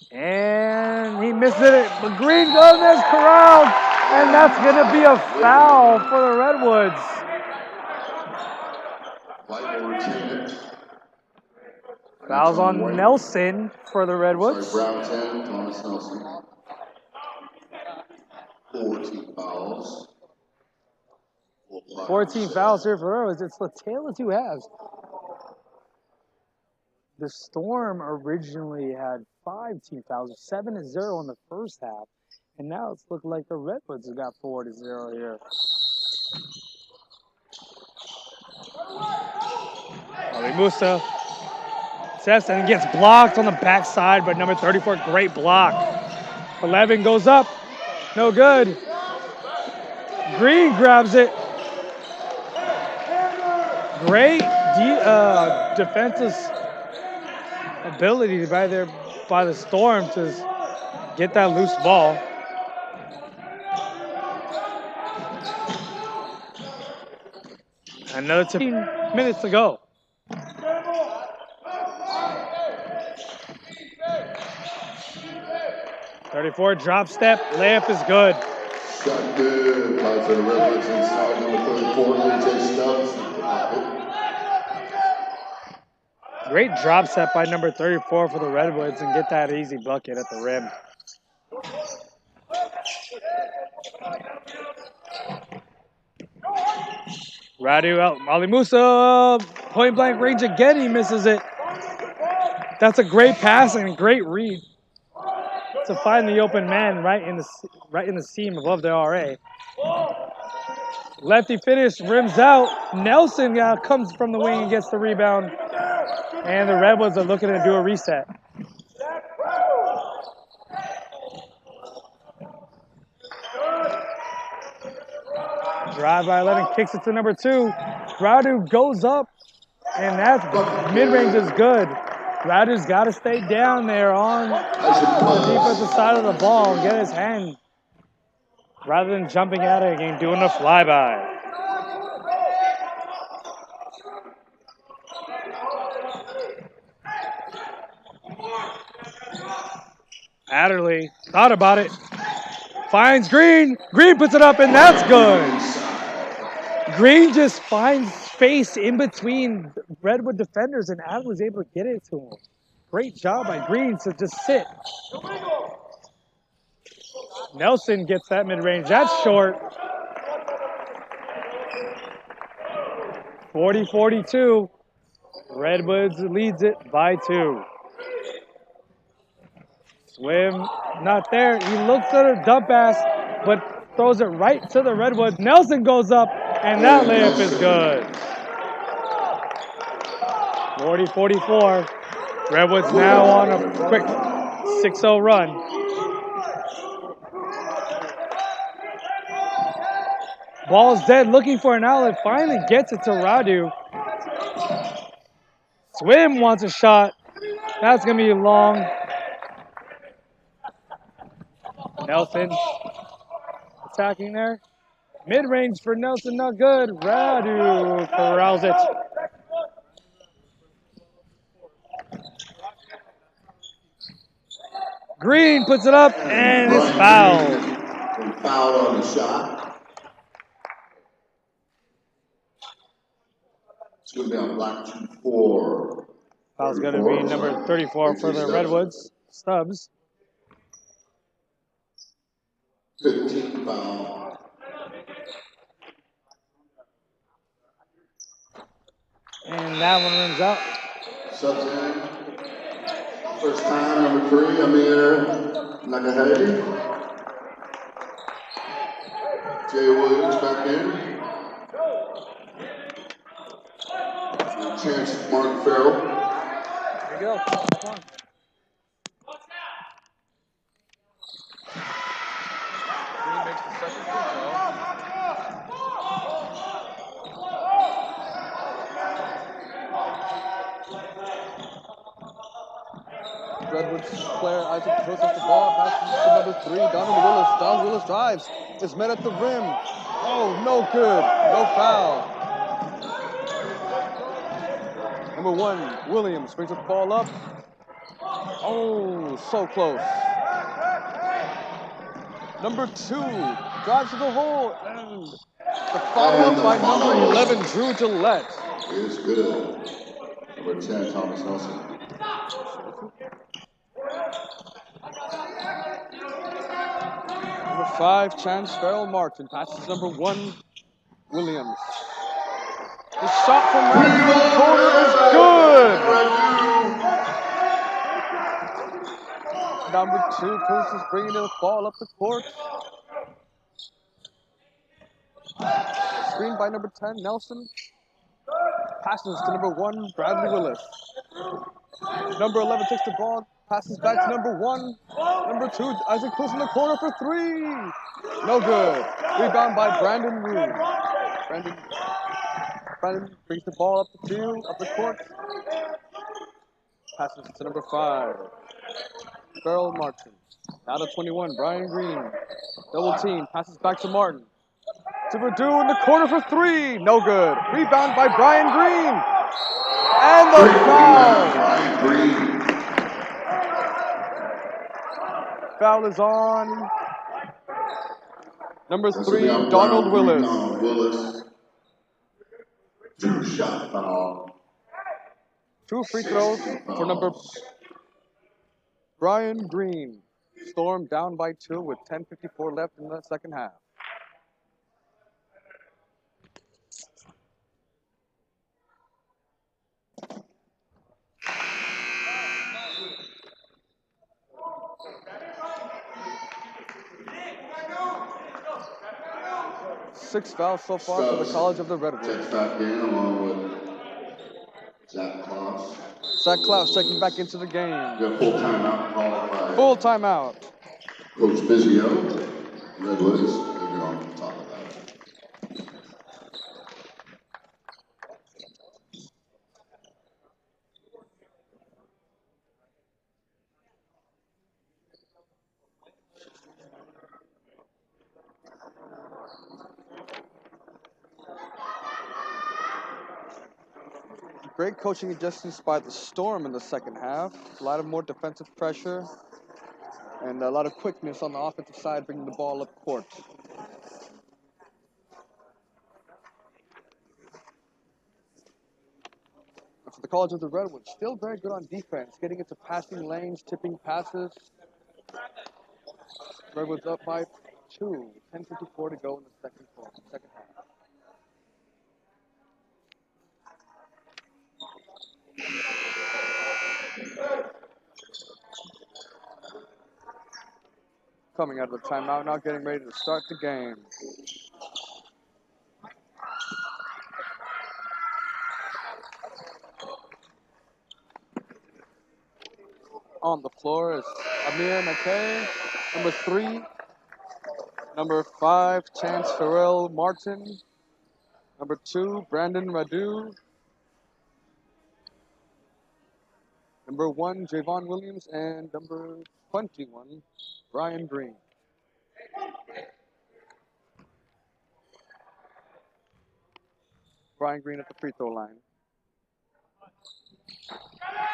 And he misses it, but Green goes as corralled, and that's going to be a foul for the Redwoods. Fouls on Nelson for the Redwoods. Brown 10, Thomas Nelson. 14 fouls. 14 fouls here for Redwoods. It's the tale of two halves. The Storm originally had 5 team fouls, 7-0 in the first half, and now it's looking like the Redwoods have got 4-0 here. Ali Musa steps and gets blocked on the backside by number 34. Great block. 11 goes up, no good. Green grabs it. Great defensive ability by the Storm to get that loose ball. Another 15 minutes to go. .34 drop step, layup is good. Shot good by the Redwoods inside number 34, AJ Stubbs. Great drop step by number 34 for the Redwoods and get that easy bucket at the rim. Radu out, Ali Musa, point blank range again, he misses it. That's a great pass and a great read to find the open man right in the seam above the RA. Lefty finish, rims out. Nelson comes from the wing and gets the rebound. And the Redwoods are looking to do a reset. Drive by 11, kicks it to number 2. Radu goes up, and that mid-range is good. Radu's got to stay down there on the defensive side of the ball and get his hand rather than jumping at it and doing a flyby. Adderley thought about it. Finds Green. Green puts it up, and that's good. Green just finds space in between Redwood defenders, and Adderley's able to get it to him. Great job by Green to just sit. Nelson gets that mid-range. That's short. 40-42. Redwoods leads it by 2. Swim, not there. He looks at a dump pass. but throws it right to the Redwoods. Nelson goes up, and that layup is good. 40-44. Redwoods now on a quick 6-0 run. Ball's dead, looking for an outlet. Finally gets it to Radu. Swim wants a shot. That's going to be long. Nelson attacking there. Mid-range for Nelson, not good. Radu corrals it. Green puts it up and is fouled. Foul on the shot. It's going to be on block 2-4. Foul's going to be number 34 for the Redwoods. Stubbs. 15 foul. And that one runs out. Subs in. First time, number 3, Amir Nagahedi. Jay Williams back in. Chance Mark Farrell. There you go. Come on. Green makes the second free throw. Redwoods player Isaac throws up the ball, passes to number 3, Donald Willis. Donald Willis drives, is met at the rim. Oh, no good, no foul. Number 1, Williams brings the ball up. Oh, so close. Number 2 drives to the hole, and the follow-up by number 11, Drew Gillette. Is good. Number 10, Thomas Nelson. Number 5, Chance Farrell Martin passes number 1, Williams. The shot from Radu in the corner is good. Number 2, Cruz is bringing the ball up the court. Screen by number 10, Nelson. Passes to number 1, Bradley Willis. Number 11 takes the ball, passes back to number 1. Number 2, Isaac Cruz in the corner for 3. No good. Rebound by Brandon Rue. Brandon brings the ball up the field, up the court. Passes to number 5, Farrell Martin. Out of 21, Brian Green. Double team, passes back to Martin. To Purdue in the corner for 3. No good. Rebound by Brian Green. And the foul. Brian Green. Foul is on number 3, Donald Willis. Donald Willis. 2 shot foul. 2 free throws for number Brian Green. Storm down by 2 with 10:54 left in the second half. Six fouls so far for the College of the Redwoods. Checks back in along with Zach Klaus. Zach Klaus checking back into the game. Got full timeout called by Full timeout. Coach Bizio. Redwoods, they get on top of that. Great coaching adjustments by the Storm in the second half. A lot of more defensive pressure and a lot of quickness on the offensive side, bringing the ball up court. For the College of the Redwoods, still very good on defense, getting into passing lanes, tipping passes. Redwoods up by 2, 10:54 to go in the second half. Coming out of the timeout, now getting ready to start the game. On the floor is Amir McKay, number 3. Number 5, Chance Farrell Martin. Number 2, Brandon Radu. Number 1, Javon Williams. And number 21, Brian Green. Brian Green at the free throw line.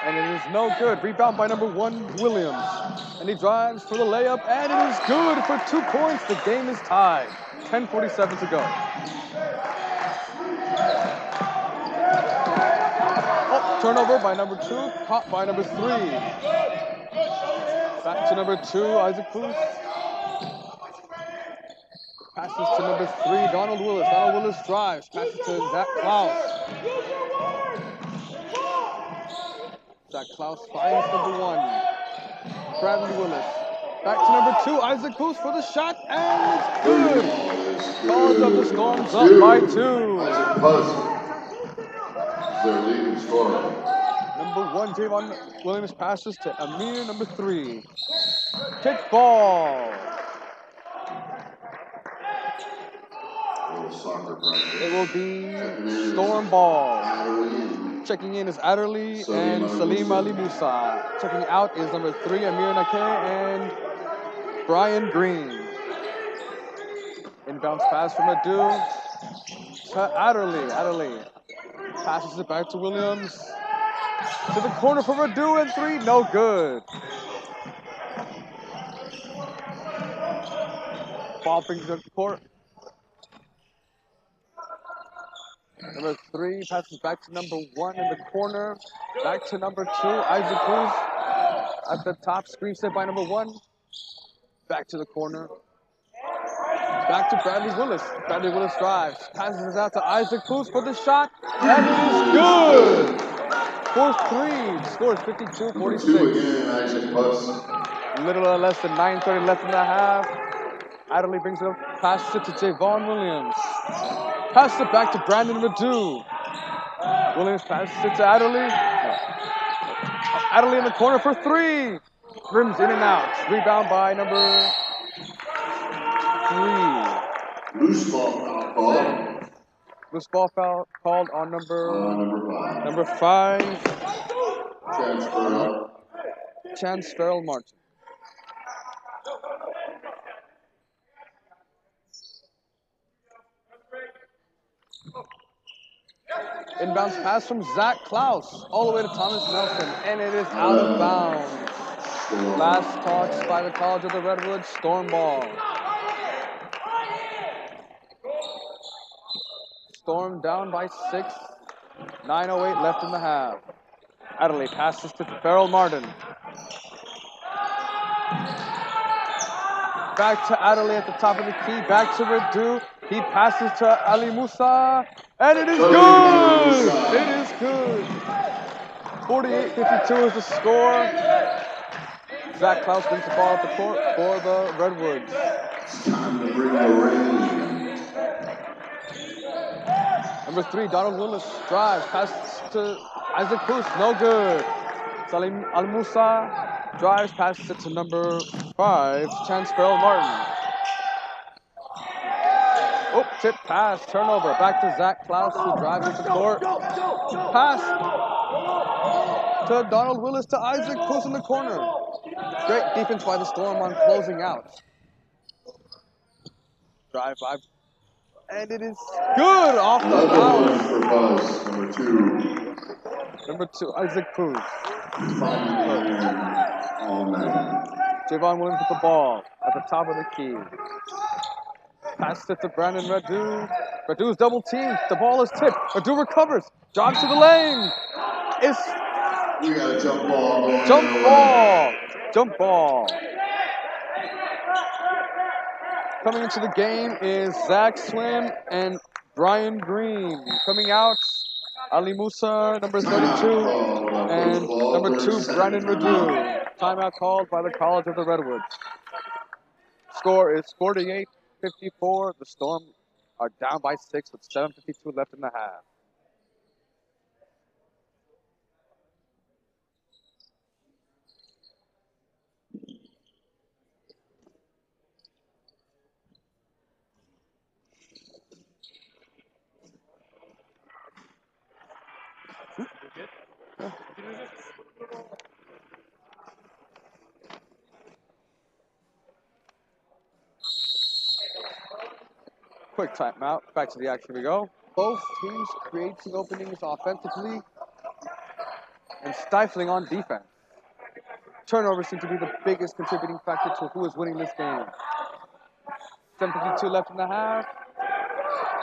And it is no good. Rebound by number 1, Williams. And he drives for the layup, and it is good for 2 points. The game is tied. 10:47 to go. Oh, turnover by number 2, caught by number 3. Back to number 2, Isaac Cruz. Passes to number 3, Donald Willis. Donald Willis drives. Passes to Zach Klaus. Zach Klaus finds number 1, Bradley Willis. Back to number 2, Isaac Cruz for the shot, and it's good. College of the Storms up by 2. Isaac Buzz is their leading scorer. Number 1, Javon Williams passes to Amir, number 3. Kick ball. Little soccer practice. It will be Storm ball. Checking in is Adderley and Salim Ali Musa. Checking out is number 3, Amir Nakeh and Brian Green. Inbounds pass from Adu to Adderley. Adderley passes it back to Williams. To the corner for Adu and 3, no good. Ball brings it to the court. Number 3 passes back to number 1 in the corner. Back to number 2, Isaac Cruz. At the top, screen set by number 1. Back to the corner. Back to Bradley Willis. Bradley Willis drives. Passes it out to Isaac Cruz for the shot. And it is good! For 3. Scores 52-46. 2 again, Isaac Buzz. Little less than 9:30 left in the half. Adderley brings it up. Passes it to Javon Williams. Passes it back to Brandon Radu. Williams passes it to Adderley. Adderley in the corner for 3. Rims in and out. Rebound by number 3. Loose ball foul called. Loose ball foul called on number Number 5. 5. Transfer up. Chance Farrell Martin. Inbounds pass from Zach Klaus all the way to Thomas Nelson, and it is out of bounds. Last touch by the College of the Redwoods, Storm ball. Storm down by 6. 9:08 left in the half. Adderley passes to Farrell Martin. Back to Adderley at the top of the key. Back to Radu. He passes to Ali Musa. And it is good! It is good. 48-52 is the score. Zach Klaus brings the ball up the court for the Redwoods. It's time to bring the rain. Number 3, Donald Willis drives. Passes to Isaac Cruz. No good. Salim Al Musa drives. Passes it to number 5, Chance Farrell Martin. Oh, tip pass, turnover. Back to Zach Klaus, who drives into the court. Pass to Donald Willis to Isaac Cruz in the corner. Great defense by the Storm on closing out. Drive by. And it is good off the Another bounce. one for Buzz, number 2. Number 2, Isaac Cruz. Finding all night. Javon Williams with the ball at the top of the key. Passes it to Brandon Radu. Radu's double teamed. The ball is tipped. Radu recovers. Drives to the lane. It's We got a jump ball going. jump ball. Jump ball. Coming into the game is Zach Swim and Brian Green. Coming out, Ali Musa, number 32, and number 2, Brandon Radu. Timeout called by the College of the Redwoods. score is 48-54. The Storm are down by 6 with 7:52 left in the half. Quick timeout. Back to the action we go. Both teams creating openings offensively and stifling on defense. Turnovers seem to be the biggest contributing factor to who is winning this game. 7:52 left in the half.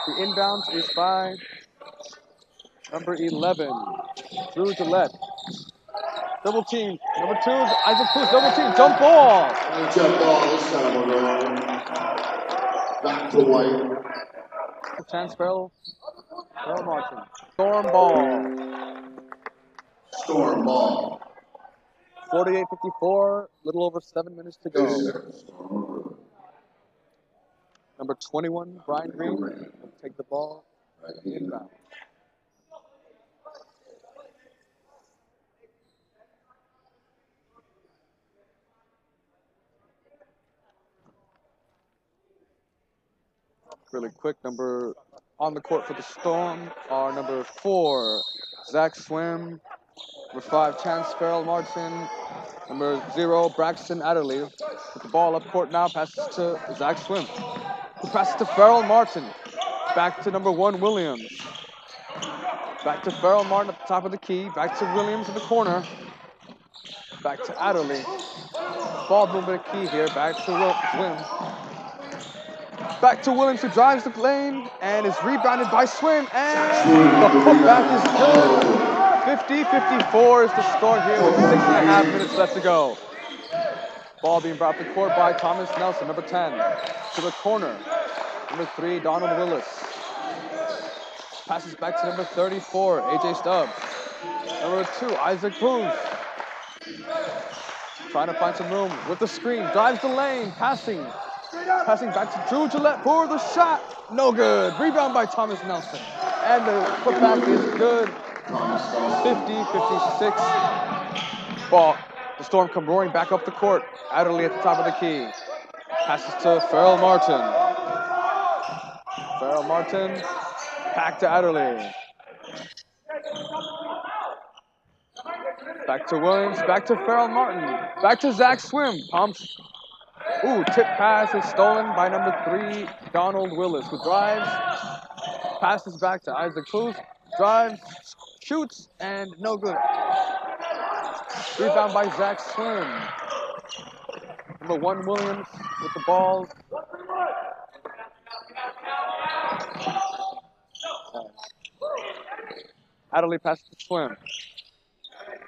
The inbound is by number 11, Drew Gillette. Double team. Number 2, Isaac Cruz. Double team. Jump ball. Jump ball this time around. Back to White. Chance Farrell Martin. Storm ball. Storm ball. 48-54. Little over 7 minutes to go. Number 21, Brian Green, will take the ball inbound. Really quick, number on the court for the Storm are number 4, Zach Swim, number 5, Chance Farrell Martin, number 0, Braxton Adderley. With the ball up court now, passes to Zach Swim, who passes to Farrell Martin. Back to number 1, Williams. Back to Farrell Martin at the top of the key. Back to Williams in the corner. Back to Adderley. Ball movement key here. Back to Swim. Back to Williams, who drives the lane and is rebounded by Swim. And the putback is good. 50-54 is the score here with 6.5 minutes left to go. Ball being brought up the court by Thomas Nelson, number 10. To the corner. Number 3, Donald Willis. Passes back to number 34, AJ Stubbs. Number 2, Isaac Cruz. Trying to find some room with the screen. Drives the lane, passing. Passing back to Drew Gillette for the shot. No good. Rebound by Thomas Nelson. And the putback is good. 50-56. Ball. The Storm come roaring back up the court. Adderley at the top of the key. Passes to Farrell Martin. Farrell Martin. Back to Adderley. Back to Williams. Back to Farrell Martin. Back to Zach Swim. Pumps. Ooh, tip pass is stolen by number 3, Donald Willis, who drives, passes back to Isaac Cruz, drives, shoots, and no good. Rebound by Zach Swim. Number 1, Williams with the ball. Adderley passes to Swim.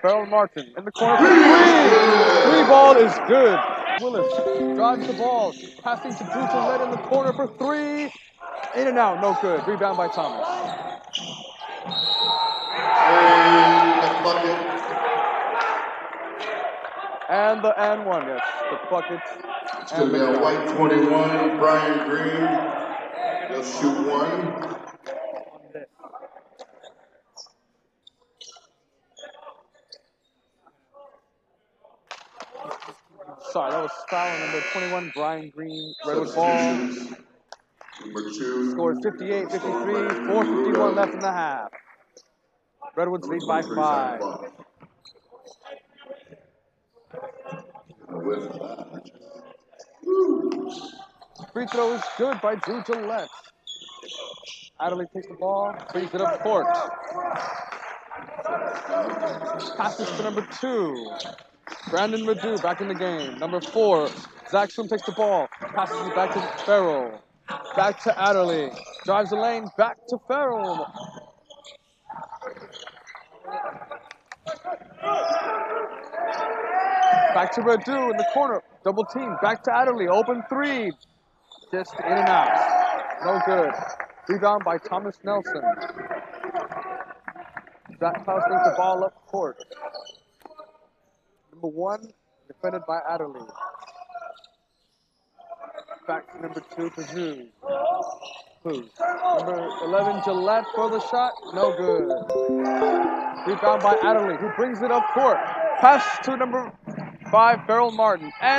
Farrell Martin in the corner for 3. 3 ball is good. Willis drives the ball, passing to Drew Gillette in the corner for 3. In and out, no good. Rebound by Thomas. And the and one, yes. The bucket. It's going to be a White 21, Brian Green. He'll shoot 1. Sorry, that was foul number 21, Brian Green. Redwood ball. Number 2. Score is 58-53, 4:51 left in the half. Redwoods lead by 5. Free throw is good by Drew Gillette. Adderley takes the ball, brings it up court. Passes to number 2. Brandon Radu back in the game. Number 4, Zach Swim takes the ball. Passes it back to Farrell. Back to Adderley. Drives the lane. Back to Farrell. Back to Radu in the corner. Double team. Back to Adderley. Open 3. Just in and out. No good. Rebound by Thomas Nelson. Zach Klaus brings the ball up court. Number 1, defended by Adderley. Back to number 2, Pazoo. Number 11, Gillette for the shot. No good. Rebound by Adderley, who brings it up court. Pass to number 5, Beryl Martin. And